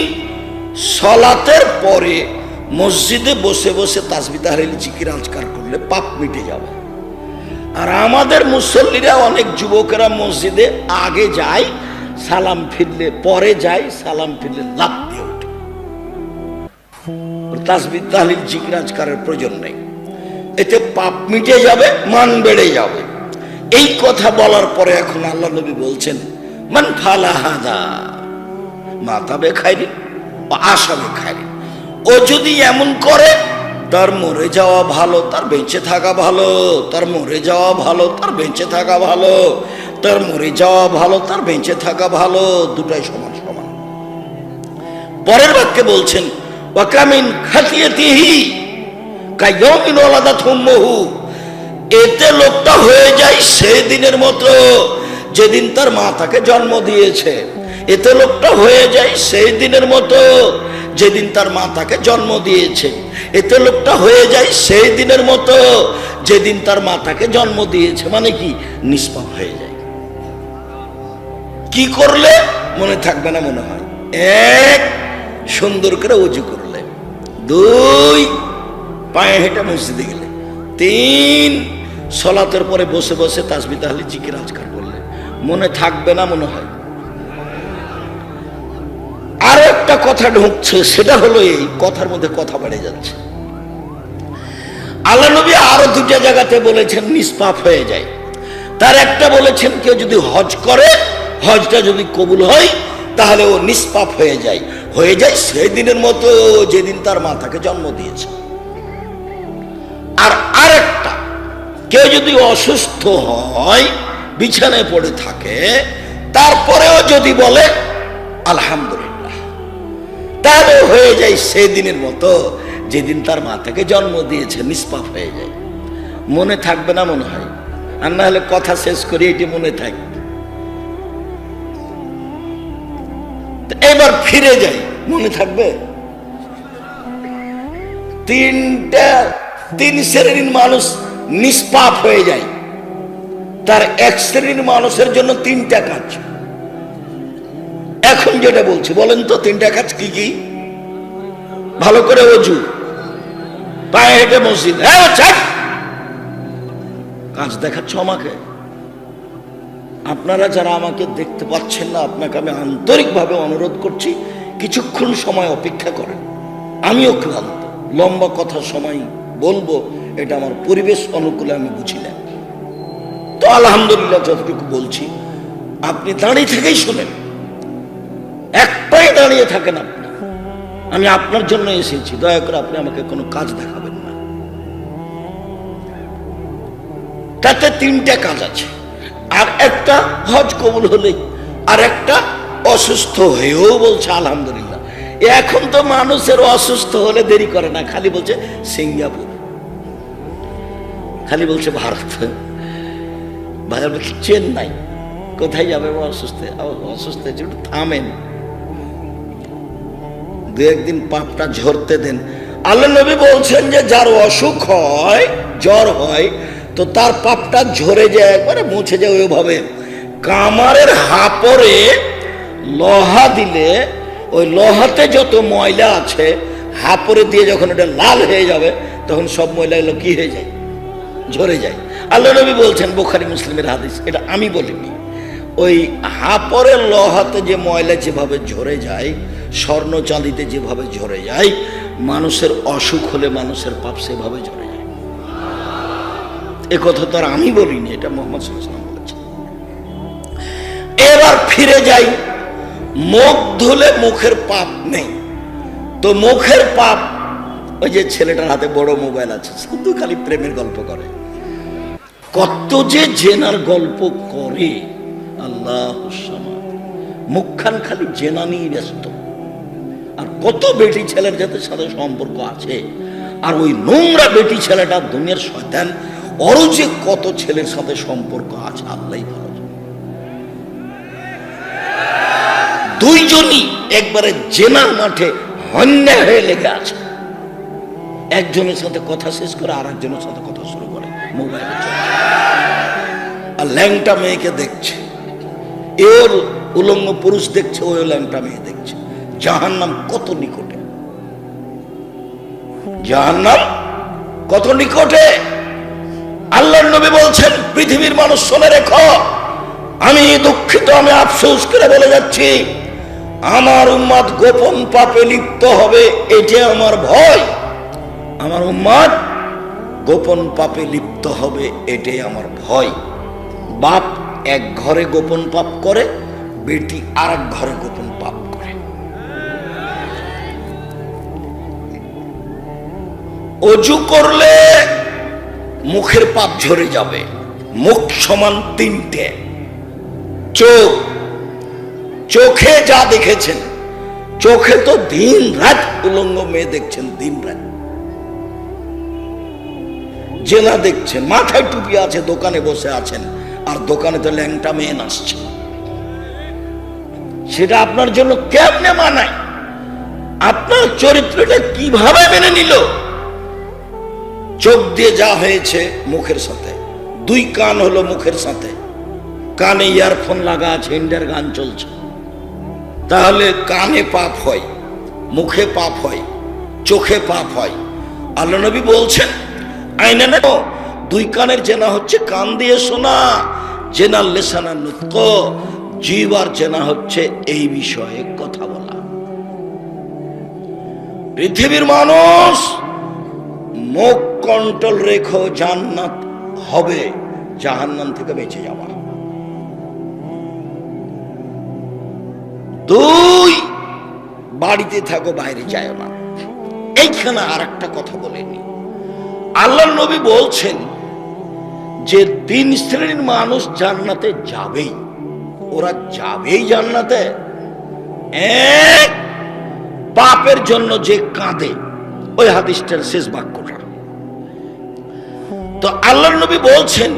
সলাতের পরে মসজিদে বসে বসে তাসবিহ তাহলিল জিকির আজকার করলে পাপ মিটে যাবে। আর আমাদের মুসল্লিরা, অনেক যুবকেরা মসজিদে আগে যায়, সালাম ফিরলে পরে যায়, সালাম ফিরলে লাফ দিয়ে ওঠে। তাসবিহ তাহলিল জিকির আজকারের প্রয়োজন নেই, এতে পাপ মিটে যাবে, মান বেড়ে যাবে। এই কথা বলার পরে এখন আল্লাহ নবী বলছেন, মান ফালা হাদা মাতা বেখাইরি ও আশা বেখাইরি, ও যদি এমন করে তার মরে যাওয়া ভালো, তার বেঁচে থাকা ভালো, তার মরে যাওয়া ভালো, তার বেঁচে থাকা ভালো, তার মরে যাওয়া ভালো, তার বেঁচে থাকা ভালো, দুটাই সমান সমান। পরের বাক্যে বলছেন, ওয়াকামিন খাতিয়াতিহি কায়াউমিন ওয়ালাদাত উম্মুহু, এতে লোকটা হয়ে যায় সেই দিনের মতো যেদিন তার মা তাকে জন্ম দিয়েছে। এতে লোকটা হয়ে যায় সেই দিনের মতো যেদিন তার মা তাকে জন্ম দিয়েছে। এতে লোকটা হয়ে যায় সেই দিনের মতো যেদিন তার মা তাকে জন্ম দিয়েছে। মানে কি? নিষ্পাপ হয়ে যায়। কি করলে মনে থাকবে না মনে হয়? 1, সুন্দর করে ওযু করলে। 2, পায়ে হেঁটে মসজিদে গেলে। 3, সলাতের পরে বসে বসে তাসবিহ তাহলিল জিকির আজকার করলে। মনে থাকবে না মনে হয়? আর একটা কথা ঢুকছে, সেটা হলো এই কথার মধ্যে কথা বেড়ে যাচ্ছে। আল্লাহ নবী আরো 2টা জায়গাতে বলেছেন নিষ্পাপ হয়ে যায়। তার একটা বলেছেন, কেউ যদি হজ করে, হজটা যদি কবুল হয় তাহলে ও নিষ্পাপ হয়ে যায় সেই দিনের মতো যেদিন তার মা তাকে জন্ম দিয়েছে। আর আরেকটা, কেউ যদি অসুস্থ হয়, বিছানায় পড়ে থাকে, তারপরেও যদি বলে আলহামদুলিল্লাহ, তাহলে হয়ে যায় সেই দিনের মতো যেদিন তার মা তাকে জন্ম দিয়েছে, নিষ্পাপ হয়ে যায়। মনে থাকবে না মনে হয়? আর না হলে কথা শেষ করি, এটি মনে থাকবে। এবার ফিরে যাই, মনে থাকবে? 3 শ্রেণীর মানুষ নিষ্পাপ হয়ে যায়। তার 1 শ্রেণীর মানুষের জন্য 3টা কাজ। এখন যেটা বলছি বলেন তো, তিনটা কাজ কি কি? ভালো করে ওযু, পায়ে হেঁটে মসজিদ, কাজ দেখাচ্ছ আমাকে। আপনারা যারা আমাকে দেখতে পাচ্ছেন না, আপনাকে আমি আন্তরিকভাবে অনুরোধ করছি কিছুক্ষণ সময় অপেক্ষা করেন। আমিও ক্লান্ত, লম্বা কথা সময় বলবো এটা আমার পরিবেশ অনুকূলে আমি বুঝি না। তো আলহামদুলিল্লাহ যতটুকু বলছি আপনি দাঁড়িয়ে থেকেই শুনেন, এক পায়ে দাঁড়িয়ে থাকেন আপনি। আমি আপনার জন্য এসেছি, দয়া করে আপনি আমাকে কোনো কাজ দেখাবেন না। তাতে তিনটা কাজ আছে, আর একটা হজ কবুল হলেই, আর একটা অসুস্থ হয়েও বলছে আলহামদুলিল্লাহ। এখন তো মানুষের অসুস্থ হলে দেরি করে না, খালি বলছে সিঙ্গাপুর, খালি বলছে ভারত, চেন্নাই, কোথায় যাবে অসুস্থ? অসুস্থ হয়েছে, একটু থামেন, দু একদিন পাপটা ঝরতে দেন। আল্লাহ নবী বলছেন যে যার অসুখ হয়, জ্বর হয়, তো তার পাপটা ঝরে যায়, একবারে মুছে যায়। ওইভাবে কামারের হাপরে লোহা দিলে ওই লোহাতে যত ময়লা আছে হাপরে দিয়ে যখন এটা লাল হয়ে যাবে তখন সব ময়লা এগুলো কি হয়ে যায়? ঝরে যায়। আল্লাহ নবী বলছেন, বুখারী মুসলিমের হাদিস, এটা আমি বলিনি। ওই হাপরের লোহাতে যে ময়লা যেভাবে ঝরে যায়, স্বর্ণ চাঁদিতে যেভাবে ঝরে যায়, মানুষের অসুখ হলে মানুষের পাপ সেভাবে ঝরে যায়। এ কথা তো আর আমি বলিনি, এটা মুহাম্মদ সাল্লাল্লাহু আলাইহি ওয়াসাল্লাম বলেছেন। এবার ফিরে যাই, মুখ ধুলে মুখের পাপ নেই। তো মুখের পাপ, ওই যে ছেলেটার হাতে বড় মোবাইল আছে, শুধু খালি প্রেমের গল্প করে, কত যে জেনার গল্প করে, আল্লাহ মুখখান খালি জেনা নিয়ে ব্যস্ত। আর কত বেটি ছেলের সাথে সম্পর্ক আছে, আর ওই নোংরা বেটি ছেলেটা দুনিয়ার শয়তান, ওরও যে কত ছেলের সাথে সম্পর্ক আছে আল্লাহই ভালো। দুইজনই একবারে জেনার মাঠে হন্যা হয়ে লেগে আছে, একজনের সাথে কথা শেষ করে আর একজনের সাথে কথা শুরু করে মোবাইলে। আর ল্যাংটা মেয়েকে দেখছে, এর উলঙ্গ পুরুষ দেখছে, ওই ল্যাংটা মেয়ে দেখছে। জাহান্নাম কত নিকটে, জাহান্নাম কত নিকটে। আল্লাহর নবী বলছেন, পৃথিবীর মানুষ শুনে রেখো, আমি দুঃখিত, আমি আফসোস করে বলে যাচ্ছি, আমার উম্মত গোপন পাপে লিপ্ত হবে, এটা আমার ভয়। আমার উম্মত গোপন পাপে লিপ্ত হবে, এটাই আমার ভয়। বাপ এক ঘরে গোপন পাপ করে, বেটি আর এক ঘরে গোপন পাপ করে। অজু করলে মুখের পাপ ঝরে যাবে। মুখ সমান তিনটে, চোখ, চোখে যা দেখেছেন, চোখে তো দিন রাত উলঙ্গ মেয়ে দেখছেন, দিন রাত জেনা দেখছেন, মাথায় টুপি আছে, দোকানে বসে আছেন, আর দোকানে তো ল্যাংটা মেয়ে নাচছে। সেটা আপনার জন্য কেমনে মানায়? আপনার চরিত্রটা কিভাবে মেনে নিল? চোখ দিয়ে যা হয়েছে মুখের সাথে, দুই কান হলো মুখের সাথে, কানে ইয়ারফোন লাগা আছে, ইন্ডিয়ার গান চলছে, তাহলে কানে পাপ হয়, মুখে পাপ হয়, চোখে পাপ হয়। আল্লাহ নবী বলছেন, আইনা না, দুই কানের জেনা হচ্ছে কান দিয়ে শোনা, জেনার লেসানা নুতক, জিহ্বার জেনা হচ্ছে এই বিষয়ে কথা বলা। পৃথিবীর মানুষ মুখ কন্ট্রোল রেখো, জান্নাত হবে, জাহান্নাম থেকে বেঁচে যাওয়া। দুই, বাড়িতে থাকো, বাইরে যায় না। এইখানে আর একটা কথা বলেনি, আল্লাহর নবী বলছেন যে তিন শ্রেণীর মানুষ জান্নাতে যাবেই, ওরা যাবেই জান্নাতে। এক, পাপের জন্য যে কাঁদে, ওই হাদিসটার শেষ বাক্যটা। তো আল্লাহর নবী বলছেন,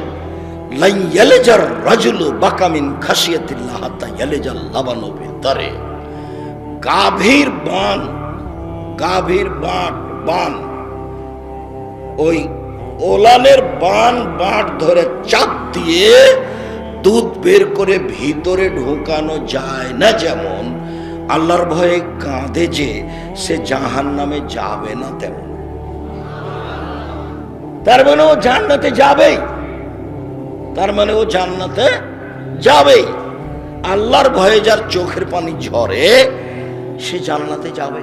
লান ইয়ালিজার রাজুলু বাকামিন খাশিয়াতিল্লাহ হাত্তা ইয়ালিজাল লাবানু বিতারে। গাভীর বান, গাভীর বান, ওই ওলানের বাট ধরে চাপ দিয়ে দুধ বের করে ভিতরে ঢোকানো যায় না, যেমন আল্লাহর ভয়ে কাঁদে যে সে জাহান্নামে যাবে না তেমন। তার মানে ও জান্নাতে যাবেই, তার মানে ও জান্নাতে যাবেই। আল্লাহর ভয়ে যার চোখের পানি ঝরে সে জান্নাতে যাবে।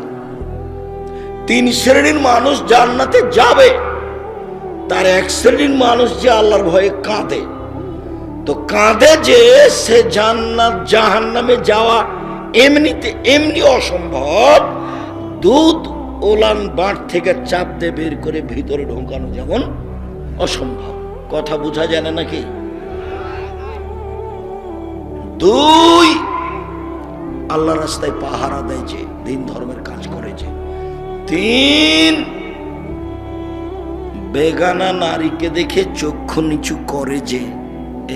তিন শ্রেণীর মানুষ জান্নাতে যাবে, তার এক শ্রেণীর মানুষ যে আল্লাহর ভয়ে কাঁদে। তো কাঁদে যে সে জান্নাত জাহান্নামে যাওয়া এমনিতে এমনি অসম্ভব, দুধ ওলান বাঁট থেকে চাপ দিয়ে বের করে ভিতরে ঢোকানো যেমন অসম্ভব। কথা বোঝা যায় না নাকি? দুই, আল্লাহ রাস্তায় পাহারা দেয় যে, দিন ধর্মের কাজ করে যে। তিন, বেগানা নারীকে দেখে চক্ষু নিচু করে যে।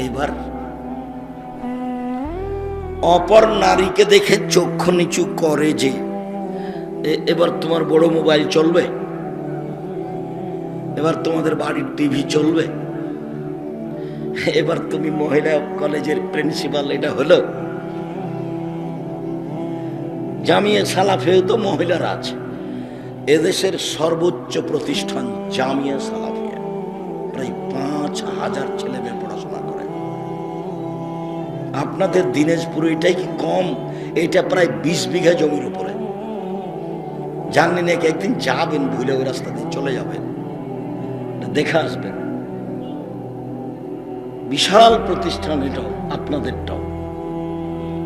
এবার অপর নারীকে দেখে চক্ষু নিচু করে যে। এবার তোমার বড় মোবাইল চলবে, এবার তোমাদের বাড়ির টিভি চলবে, এবার তুমি মহিলা কলেজের প্রিন্সিপাল, এটা হলো। জামিয়া সালাফিয়াও তো মহিলারা আছে। এদেশের সর্বোচ্চ প্রতিষ্ঠান জামিয়া সালাফিয়া, প্রায় ৫,০০০ ছেলে মেয়ে পড়াশোনা করে। আপনাদের দিনাজপুরে এটাই কি কম? এটা প্রায় ২০ বিঘা জমির উপরে। জাননি নাকি? একদিন যাবেন, ভুলে ওই রাস্তা দিয়ে চলে যাবেন, দেখে আসবেন। বিশাল প্রতিষ্ঠান এটাও, আপনাদেরটাও।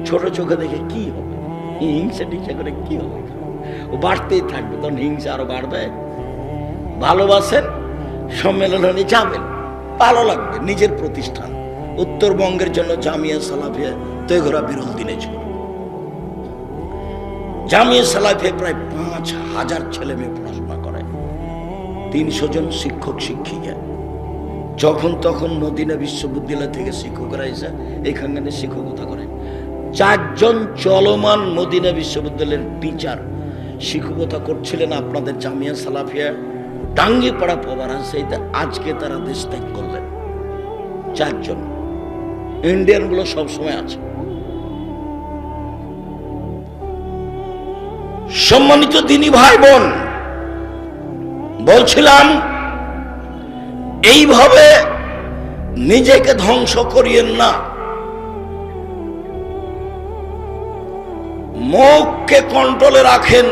ছোট চোখে দেখে কি হবে? হিংসা টিংসা করে কি হবে? ও বাড়তেই থাকবে, তখন হিংসা আরো বাড়বে। ভালোবাসেন, সম্মেলনে যাবেন, ভালো লাগবে, নিজের প্রতিষ্ঠান। উত্তরবঙ্গের জন্য জামিয়া সালাফিয়া তৈঘরা বিরল দিনাজপুর। জামিয়া সালাফিয়া প্রায় ৫,০০০ ছেলে মেয়ে পড়াশোনা করে, ৩০০ জন শিক্ষক শিক্ষিকা। যখন তখন মদিনা বিশ্ববিদ্যালয় থেকে শিক্ষকরা এসে এখানে শিক্ষকতা করে। ৪ জন চলমান মদিনা বিশ্ববিদ্যালয়ের টিচার শিক্ষকতা করছিলেন আপনাদের জামিয়া সালাফিয়া টাঙ্গিপাড়া পবার সেইতে। আজকে তারা দেশ ত্যাগ করলেন। ৪ জন ইন্ডিয়ান গুলো সবসময় আছে। সম্মানিত দিনী ভাই বোন, বলছিলাম এইভাবে নিজেকে ধ্বংস করিয়েন না। মুখকে কন্ট্রোলে রাখেন,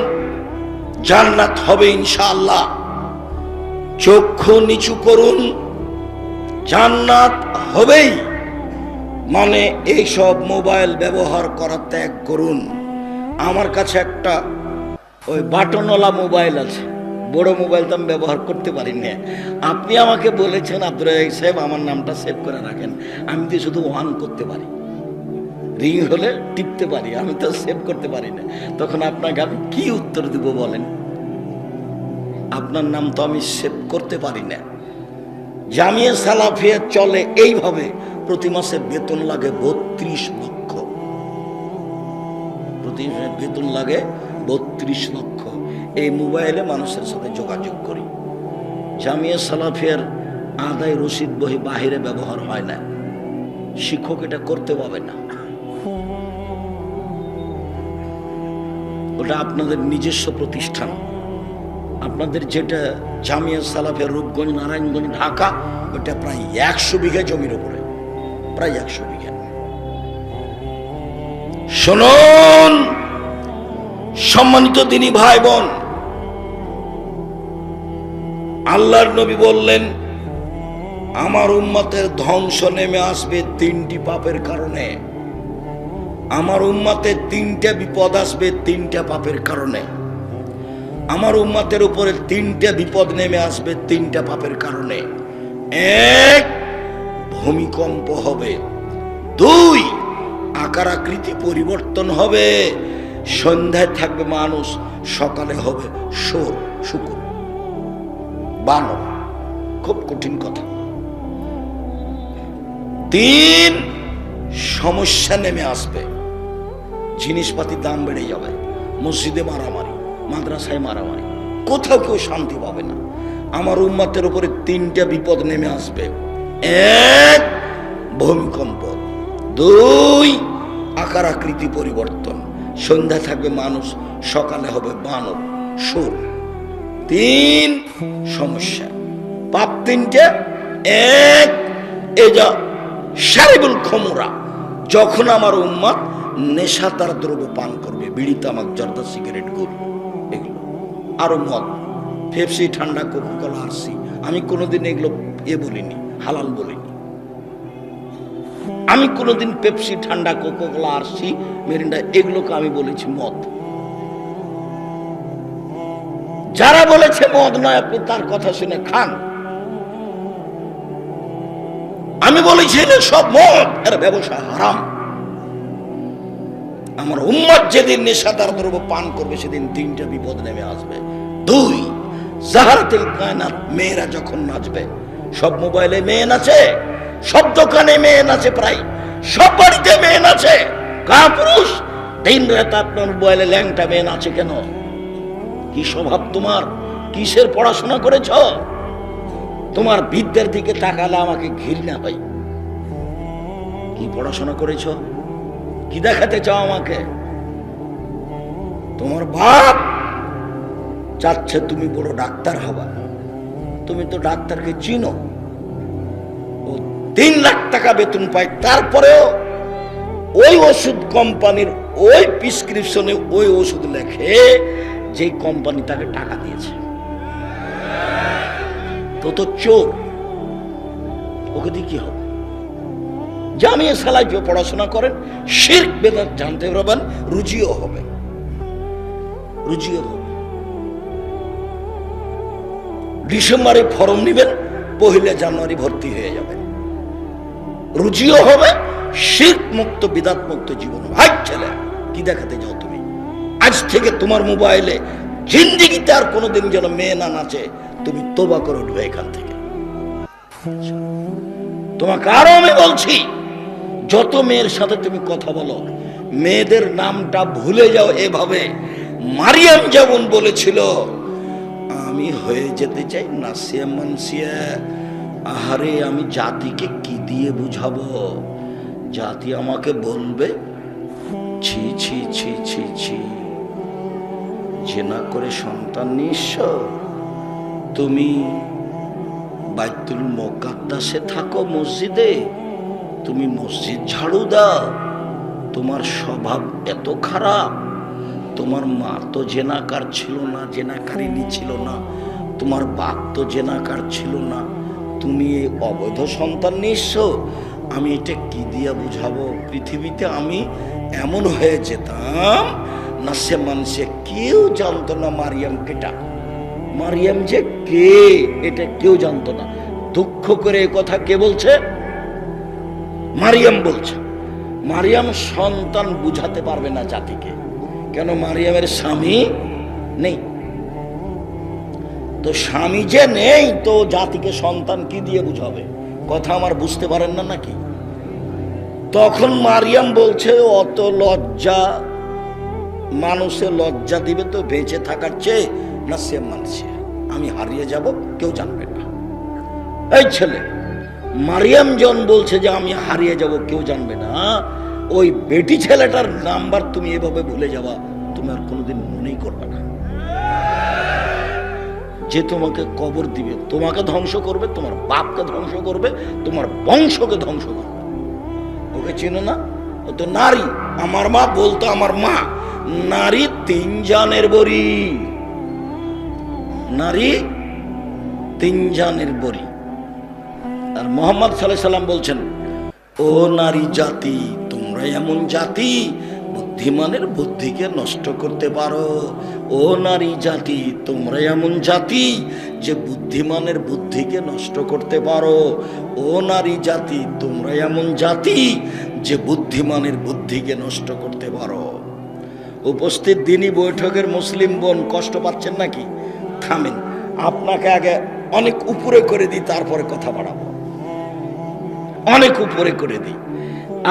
জান্নাত হবে ইনশাআল্লাহ। চক্ষু নিচু করুন, জান্নাত হবেই। মানে এইসব মোবাইল ব্যবহার করা ত্যাগ করুন। আমার কাছে একটা ওই বাটনওয়ালা মোবাইল আছে, বড় মোবাইল তো আমি ব্যবহার করতে পারি না। আপনি আমাকে বলেছেন আব্দুর রাজ্জাক সাহেব আমার নামটা সেভ করে রাখেন, আমি তো শুধু অন করতে পারি, রিং হলে টিপতে পারি, আমি তো সেভ করতে পারি না। তখন আপনাকে আমি কি উত্তর দিব বলেন? আপনার নাম তো আমি সেভ করতে পারি না। জামিয়া সালাফিয়া চলে এইভাবে। প্রতি মাসে বেতন লাগে ৩২ লক্ষ, প্রতি মাসে বেতন লাগে ৩২ লক্ষ। এই মোবাইলে মানুষের সাথে যোগাযোগ করি। জামিয়া সালাফিয়ার আদায় রসিদ বহি বাহিরে ব্যবহার হয় না, শিক্ষক এটা করতে পাবে না। ওটা আপনাদের নিজস্ব প্রতিষ্ঠান। আপনাদের যেটা জামিয়া সালাফিয়া রূপগঞ্জ, নারায়ণগঞ্জ, ঢাকা, ওটা প্রায় ১০০ বিঘা জমির উপরে, প্রায় ১০০ বিঘা। শুনুন সম্মানিত দিনী ভাই বোন, আল্লাহর নবী বললেন আমার উম্মতের ধ্বংস নেমে আসবে ৩টি পাপের কারণে। আমার উম্মতের ৩টা বিপদ আসবে ৩টা পাপের কারণে। আমার উম্মতের উপরে ৩টা বিপদ নেমে আসবে ৩টা পাপের কারণে। ১, ভূমিকম্প হবে। ২, আকার আকৃতি পরিবর্তন হবে। সন্ধ্যায় থাকবে মানুষ, সকালে হবে শুকুর, বানর। খুব কঠিন কথা। ৩, সমস্যা নেমে আসবে, জিনিসপাতির দাম বেড়ে যাবে, মসজিদে মারামারি, মাদ্রাসায় মারামারি, কোথাও কেউ শান্তি পাবে না। আমার উম্মতের উপরে ৩টা বিপদ নেমে আসবে। ১, ভূমিকম্প। ২, আকার আকৃতি পরিবর্তন। সন্ধ্যা থাকবে মানুষ, সকালে হবে বানর, সুর। 3 সমস্যা, পাপ 3টে। এক, এই যা শারিবুল খমুরা, যখন আমার উম্মত নেশাদার দ্রব্য পান করবে, বিড়ি, তামাক, জর্দা, সিগারেট, গুল, এগুলো, আরো মদ, পেপসি, ঠান্ডা, কোকা-কোলা, আরসি, আমি কোনোদিন এগুলো বলিনি, হালাল বলিনি। আমি কোনোদিন পেপসি, ঠান্ডা, কোকা-কোলা, আরসি, মেরিন্ডা এগুলোকে আমি বলেছি মদ। যারা বলেছে মদ নয়, আপনি তার কথা শুনে খান। আমি বলেছি সব মদ, এর ব্যবসা হারাম। আমার উম্মত যেদিন নেশাদার দ্রব্য পান করবে, সেদিন 3টা বিপদ নেমে আসবে। 2, জাহারাতুল কায়নাত, মেয়েরা যখন নাচবে, সব মোবাইলে মেয়ে নাচে, সব দোকানে মেয়ে নাচে, প্রায় সব বাড়িতে মেয়ে নাচে। কাপুরুষ 3 রাত আপনার মোবাইলে ল্যাংটা মেয়ে নাচে কেন? কি স্বভাব তোমার? কিসের পড়াশোনা করেছ? তোমার বিদ্যার দিকে তাকালে আমাকে ঘৃণা হয়। কি পড়াশোনা করেছ? কি দেখাতে চাও আমাকে? তোমার বাপ চাচ্ছে তুমি বড় ডাক্তার হবা, তুমি তো ডাক্তারকে চিনো। ও 3 লাখ টাকা বেতন পায়, তারপরেও ওই ওষুধ কোম্পানির ওই প্রেসক্রিপশনে ওই ওষুধ লেখে যে কোম্পানি তাকে টাকা দিয়েছে। তো চোর, ওকে দিয়ে কি হবে? জামিয়া সালাফিয়া পড়াশোনা করেন, শিরক বেদাত জানতে পারবেন, রুজিও হবে, রুজিও হবে। ডিসেম্বরে ফর্ম নিবেন, 1 জানুয়ারি ভর্তি হয়ে যাবেন, রুজিও হবে, শিরক মুক্ত, বিদাত মুক্ত জীবন। ভাই ছেলে, কি দেখাতে যাও তুমি? আজ থেকে তোমার মোবাইলে জিন্দেগিতে আর কোনোদিন যেন মেয়ে না নাচে, তুমি তওবা করে উঠবে এখান থেকে। তোমাকে আরো আমি বলছি, যত মেয়ের সাথে তুমি কথা বলো, মেয়েদের নামটা ভুলে যাও। এভাবে মারিয়াম যেমন বলেছিল, আমি হয়ে যেতে চাই নাসিয়া মানসিয়া। আহারে, আমি জাতিকে কি দিয়ে বুঝাবো? জাতি আমাকে বলবে ছি ছি ছি ছি ছি, জেনা করে সন্তান নিঃস্ব, তুমি বাইতুল মুকাদ্দাসে থাকো, মসজিদে, তুমি মসজিদ ঝাড়ু দাও, তোমার স্বভাব এত খারাপ। তোমার মা তো জেনাকার ছিল না, জেনাকারিনী ছিল না, তোমার বাপ তো জেনাকার ছিল না, তুমি এই অবৈধ সন্তান নিঃস্ব। আমি এটা কি দিয়া বুঝাবো? পৃথিবীতে আমি এমন হয়ে যেতাম, না সে মানুষে কেউ জানতো না মারিয়াম কেটা, মারিয়াম যে কে এটা কেউ জানতো না। দুঃখ করে এ কথা কে বলছে? মারিয়াম বলছে। মারিয়াম সন্তান বুঝাতে পারবে না জাতিকে, কেন? মারিয়ামের স্বামী নেই। তো স্বামী যে নেই, তো জাতিকে সন্তান কি দিয়ে বুঝাবে? কথা আমার বুঝতে পারেন না নাকি? তখন মারিয়াম বলছে, অত লজ্জা, মানুষে লজ্জা দিবে তো বেঁচে থাকার চেয়ে না সে মানুষে আমি হারিয়ে যাব, কেউ জানবে না। এই ছেলে, মারিয়াম জন বলছে যে আমি হারিয়ে যাব, কেউ জানবে না, ওই বেটি ছেলেটার নাম্বার তুমি এভাবে ভুলে যাবা, তুমি আর কোনোদিন মনেই করবে না। যে তোমাকে কবর দিবে, তোমাকে ধ্বংস করবে, তোমার বাপকে ধ্বংস করবে, তোমার বংশকে ধ্বংস করবে, ওকে চিনো না? ও তো নারী। আমার মা বলতো, আমার মা, নারী 3 জানের বড়ি, নারী 3 জানের বড়ি। আর মুহাম্মদ সাল্লাল্লাহু আলাইহি সাল্লাম বলছেন, ও নারী জাতি, তোমরা এমন জাতি বুদ্ধিমানের বুদ্ধিকে নষ্ট করতে পারো। ও নারী জাতি, তোমরা এমন জাতি যে বুদ্ধিমানের বুদ্ধিকে নষ্ট করতে পারো। ও নারী জাতি, তোমরা এমন জাতি যে বুদ্ধিমানের বুদ্ধিকে নষ্ট করতে পারো। উপস্থিত দিনী বৈঠকের মুসলিম বোন, কষ্ট পাচ্ছেন নাকি? থামেন, আপনাকে আগে অনেক উপরে করে দিই, তারপরে কথা বাড়াবো। অনেক উপরে করে দিই,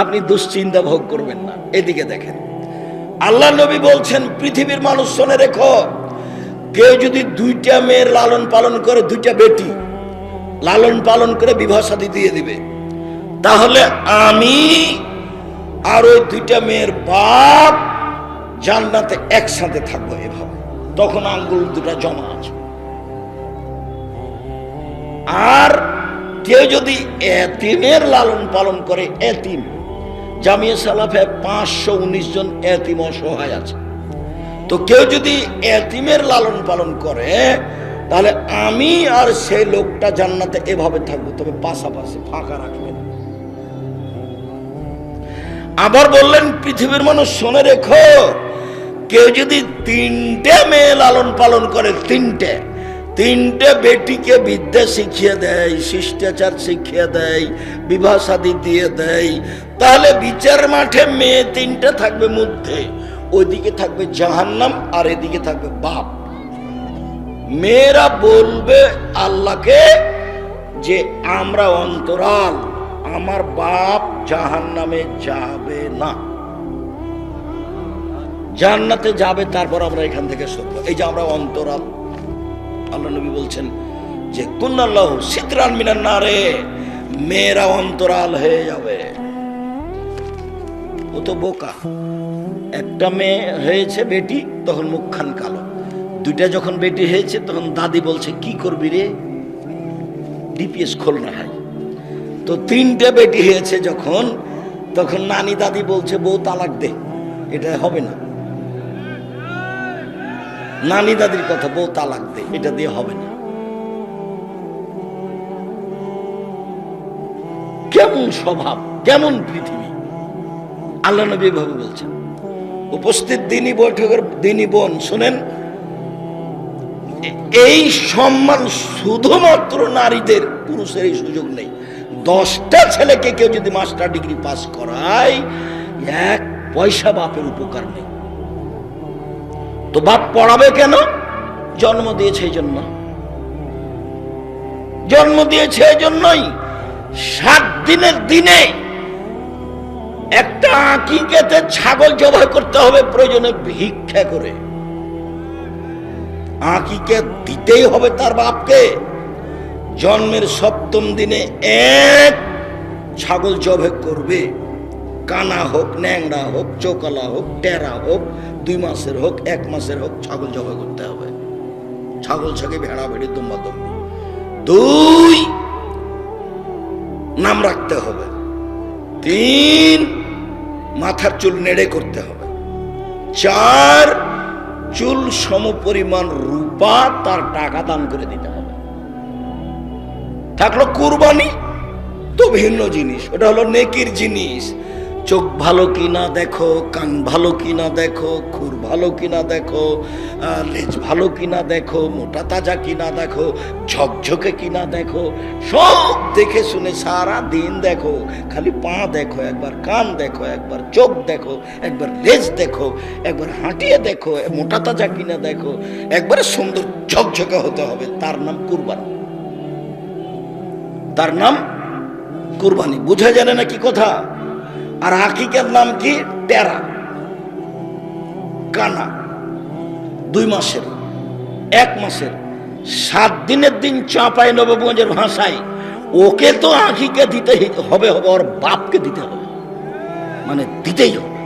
আপনি দুশ্চিন্তা ভোগ করবেন না। এদিকে দেখেন, আল্লাহ নবী বলছেন, পৃথিবীর মানুষ শুনে রেখো, কেউ যদি 2টা মেয়ের লালন পালন করে, 2টা বেটি লালন পালন করে বিবাহ শাদী দিয়ে দিবে, তাহলে আমি আর ওই 2টা মেয়ের বাপ জান্নাতে একসাথে থাকবো এভাবে, তখন আঙ্গুল দুটা জমা আছে। আর কেউ যদি এতিমের লালন পালন করে, এতিম জামিয়া সালাফে 519 জন এতিম অসহায় আছে, তো কেউ যদি এতিমের লালন পালন করে তাহলে আমি আর সেই লোকটা জান্নাতে এভাবে থাকবো, তবে পাশাপাশি ফাঁকা রাখবেন। আবার বললেন পৃথিবীর মানুষ শুনে রেখো, কেউ যদি 3টে মেয়ে লালন পালন করে, 3টে বেটিকে বিদ্যা শিখিয়ে দেয়, শিষ্টাচার শিখিয়ে দেয়, বিবাহ শাদী দিয়ে দেয়, তাহলে বিচার মাঠে মেয়ে 3টে থাকবে মধ্যে, ওইদিকে থাকবে জাহান্নাম আর এদিকে থাকবে বাপ। মেয়েরা বলবে আল্লাহকে যে আমরা অন্তরাল, আমার বাপ জাহান্নামে যাবে না, জান্নাতে যাবে, তারপর আমরা এখান থেকে সরবো। এই যে আমরা অন্তরাল, আল্লাহ নবী বলছেন যে কুন্নাল্লাহু সিতরান মিনান নারে, মেয়েরা অন্তরাল হয়ে যাবে। ও তো বোকা, একটা মেয়ে হয়েছে বেটি, তখন মুখখান কালো, 2টা যখন বেটি হয়েছে তখন দাদি বলছে কি করবি রে, ডিপিএস খোল না হয়। তো 3টে বেটি হয়েছে যখন, তখন নানি দাদি বলছে বউ তালাক দে, এটা হবে না। নানি দাদির কথা, বউ তালাক দে, এটা দিয়ে হবে না। কেমন স্বভাব, কেমন পৃথিবী! আল্লাহ নবী ভাবে বলছেন। উপস্থিত দিনী বৈঠকের দিনী বোন শুনেন, এই সম্মান শুধুমাত্র নারীদের, পুরুষের এই সুযোগ নেই। 10টা ছেলেকে কেউ যদি মাস্টার ডিগ্রি পাস করায়, 1 পয়সা বাপের উপকার নেই। তো বাপ পড়াবে কেন? জন্ম দিয়েছে এই জন্য, জন্ম দিয়েছে এই জন্যই। 7 দিনের দিনে একটা আকিকাতে ছাগল জবাই করতে হবে, প্রয়োজনে ভিক্ষা করে। আকিকা দিতেই হবে তার বাপকে। জন্মের 7ম দিনে 1 ছাগল জবাই করবে, কানা হোক, ন্যাংরা হোক, চোকালা হোক, টেরা হোক, 2 মাসের হোক, 1 মাসের হোক, ছাগল জবাই করতে হবে। ছাগল ছাগে ভেড়া ভেড়ি, দুম্বা দুম্বি। 2 নাম রাখতে হবে। 3 মাথার চুল নেড়ে করতে হবে। 4 চুল সমপরিমাণ রূপা তার টাকা দান করে দিতে হবে। থাকলো কুরবানি, তো ভিন্ন জিনিস, ওটা হলো নেকির জিনিস। চোখ ভালো কিনা দেখো, কান ভালো কিনা দেখো, খুর ভালো কিনা দেখো, লেজ ভালো কিনা দেখো, মোটা তাজা কিনা দেখো, ঝকঝকে কিনা দেখো, সব দেখে শুনে সারা দিন দেখো। খালি পা দেখো একবার, কান দেখো একবার, চোখ দেখো একবার, লেজ দেখো একবার, হাঁটিয়ে দেখো মোটা তাজা কিনা দেখো, একবারে সুন্দর ঝকঝকে হতে হবে। তার নাম কুরবানি, তার নাম কুরবানি। বুঝা জানে না কি কথা? আর আকিকার নাম কি? টেরা, কানা, 2 মাসের, 1 মাসের, 7 দিনের দিন চাঁপাই নবাবগঞ্জের ভাষায় ওকে তো আকিকা দিতে হবে, ওর বাপকে দিতে হবে, মানে দিতেই হবে।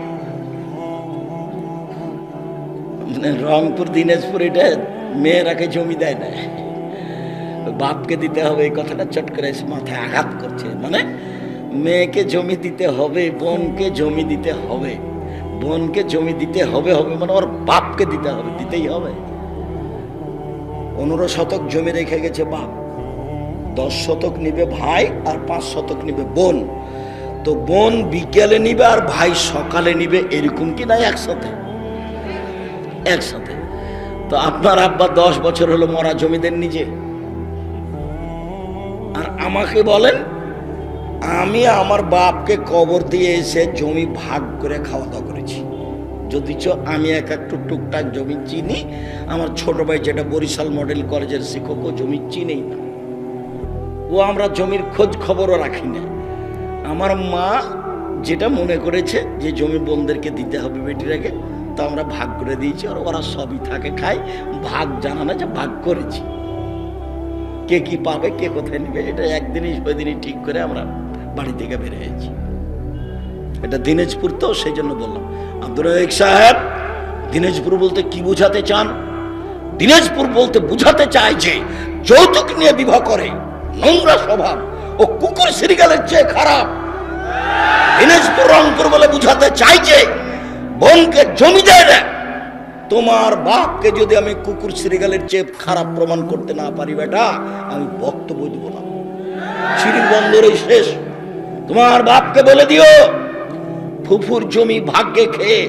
রংপুর, দিনাজপুর, এটা মেয়েরাকে জমি দেয় না, বাপকে দিতে হবে। এই কথাটা চট করে মাথায় আঘাত করছে। মানে মেয়েকে জমি দিতে হবে, বোনকে জমি দিতে হবে, বোনকে জমি দিতে হবে হবে মানে ওর বাপকে দিতে হবে, দিতেই হবে। 15 শতক জমি রেখে গেছে বাপ, 10 শতক নিবে ভাই আর 5 শতক নিবে বোন। তো বোন বিকেলে নিবে আর ভাই সকালে নিবে, এরকম কি না? একসাথে, একসাথে। তো আপনার আব্বা 10 বছর হলো মরা, জমি দেন নিজে। আর আমাকে বলেন, আমি আমার বাপকে কবর দিয়ে এসে জমি ভাগ করে খাওয়া দাওয়া করেছি। যদিচ আমি একটু টুকটাক জমি চিনি, আমার ছোট ভাই যেটা বরিশাল মডেল কলেজের শিক্ষক, ও জমি চিনেই না, ও আমরা জমির খোঁজ খবরও রাখি না। আমার মা যেটা মনে করেছে যে জমি বোনদেরকে দিতে হবে বেটিরাকে, তা আমরা ভাগ করে দিয়েছি, আর ওরা সবই থাকে খায়, ভাগ জানা না যে ভাগ করেছি। কে কি পাবে, কে কোথায় নিবে, এটা একদিনই ওইদিনই ঠিক করে আমরা বাড়ি থেকে বের হয়েছি। এটা দিনাজপুর, তো সেই জন্য বললাম। আব্দুর রহিক সাহেব দিনাজপুর বলতে কি বোঝাতে চান? দিনাজপুর বলতে বোঝাতে চায় যে যৌতুক নিয়ে বিবাহ করে, নোংরা স্বভাব ও কুকুর শ্রীগালের চেয়ে খারাপ। দিনাজপুর রংপুর বলে বোঝাতে চাইছে বোনকে জমি দেয় না। তোমার বাপকে যদি আমি কুকুর শ্রীগালের চেয়ে খারাপ প্রমাণ করতে না পারি বেটা, আমি বক্তব্য দিব না। চিড়ির বন্দরেই শেষ। তোমার বাপকে বলে দিও ফুফুর জমি ভাগ্যে খেয়ে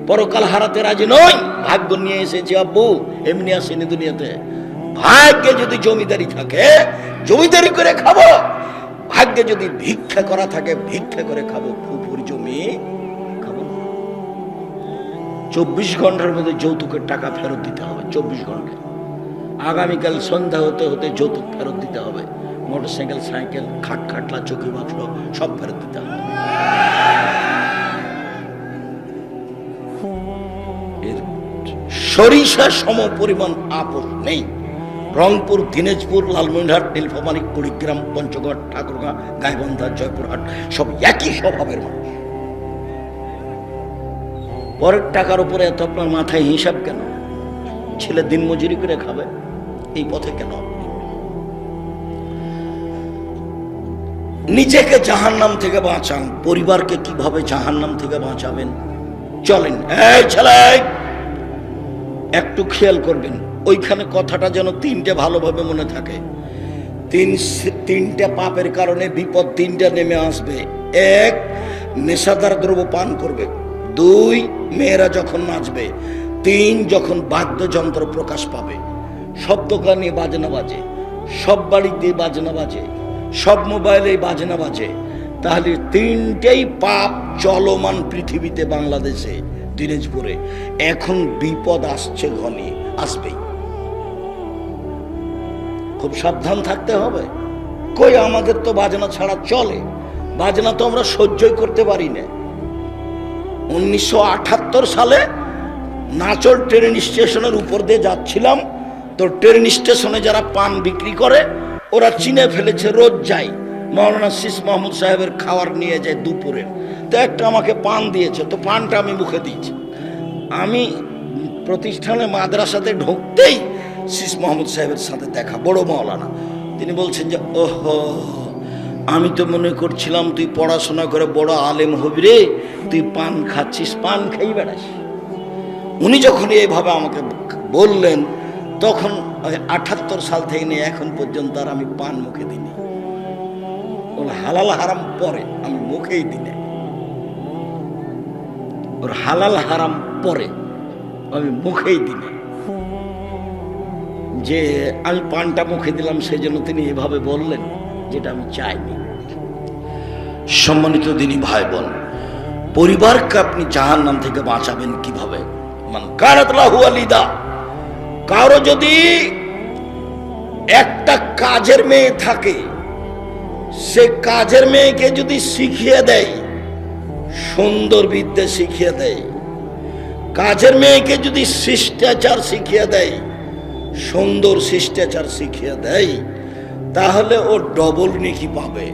পরকাল হারাতে রাজি নই। ভাগ্য নিয়ে এসেছে আব্বু, এমনি আসেনি দুনিয়াতে। ভাগ্যে যদি জমিদারি থাকে জমিদারি করে খাবো, ভাগ্যে যদি ভিক্ষা করা থাকে ভিক্ষা করে খাবো। ফুফুর জমি খাবো না। 24 ঘন্টার মধ্যে যৌতুকের টাকা ফেরত দিতে হবে। 24 ঘন্টা। আগামীকাল সন্ধ্যা হতে হতে যৌতুক ফেরত দিতে হবে। মোটরসাইকেল, সাইকেল, খাট খাটলা, চৌকি বাক্স সব ফেরত দিতে হবে। সরিষা সম পরিমাণ আপোষ নেই। রংপুর, দিনাজপুর, লালমনিরহাট, নীলফামারী, কুড়িগ্রাম, পঞ্চগড়, ঠাকুরগাঁ, গাইবান্ধা, জয়পুরহাট সব একই স্বভাবের মানুষ। পরের টাকার উপরে এত আপনার মাথায় হিসাব কেন? ছেলে দিন মজুরি করে খাবে, এই পথে কেন? নিজেকে জাহান্নাম থেকে বাঁচান, পরিবারকে কিভাবে জাহান্নাম থেকে বাঁচাবেন চলেন। এই ছেলে একটু খেয়াল করবেন, ওইখানে কথাটা যেন তিনটে ভালোভাবে মনে থাকে। তিনটে পাপের কারণে বিপদ তিনটা নেমে আসবে। এক, নেশাদার দ্রব্য পান করবে। 2, মেয়েরা যখন নাচবে। 3, যখন বাদ্যযন্ত্র প্রকাশ পাবে। সব দোকানে বাজনা বাজে, সব বাড়িতে বাজনা বাজে, সব মোবাইলে বাজনা বাজে। তাহলে তিনটেই পাপ চলমান পৃথিবীতে, বাংলাদেশে, দিনাজপুরে। এখন বিপদ আসছে, ঘনিয়ে আসবেই। খুব সাবধান থাকতে হবে। কই আমাদের তো বাজনা ছাড়া চলে, বাজনা তো আমরা সহ্যই করতে পারি না। 1978 সালে নাচর ট্রেন স্টেশনের উপর দিয়ে যাচ্ছিলাম, তো ট্রেন স্টেশনে যারা পান বিক্রি করে ওরা চিনে ফেলেছে, রোজ যাই মৌলানা শীষ মাহমুদ সাহেবের খাবার নিয়ে যায় দুপুরে। তো একটা আমাকে পান দিয়েছে, তো পানটা আমি মুখে দিয়েছি। আমি প্রতিষ্ঠানে মাদ্রাসাতে ঢুকতেই শীষ মাহমুদ সাহেবের সাথে দেখা, বড় মৌলানা। তিনি বলছেন যে ওহো, আমি তো মনে করছিলাম তুই পড়াশোনা করে বড় আলেম হবি রে, তুই পান খাচ্ছিস, পান খেয়ে বেড়াস। উনি যখন এইভাবে আমাকে বললেন, তখন 78 সাল থেকে নিয়ে এখন পর্যন্ত আর আমি পান মুখে দিইনি। ওর হালাল হারাম পরে, আমি মুখেই দিই না। ওর হালাল হারাম পরে, আমি মুখেই দিই না। যে আমি পানটা মুখে দিলাম সেই জন্য তিনি এভাবে বললেন, যেটা আমি চাইনি। সম্মানিত দিনী ভাই বোন, পরিবারকে আপনি জাহান্নাম থেকে বাঁচাবেন কিভাবে? মান কানাত লাহু ওয়ালিদা, কারো যদি একটা কাজের মেয়ে থাকে, সে কাজের মেয়েকে যদি শিখিয়ে দেয়, সুন্দর বিদ্যা শিখিয়ে দেয়, কাজের মেয়েকে যদি শিষ্টাচার শিখিয়ে দেয়, সুন্দর শিষ্টাচার শিখিয়ে দেয়, তাহলে ও ডবল নেকি পাবে।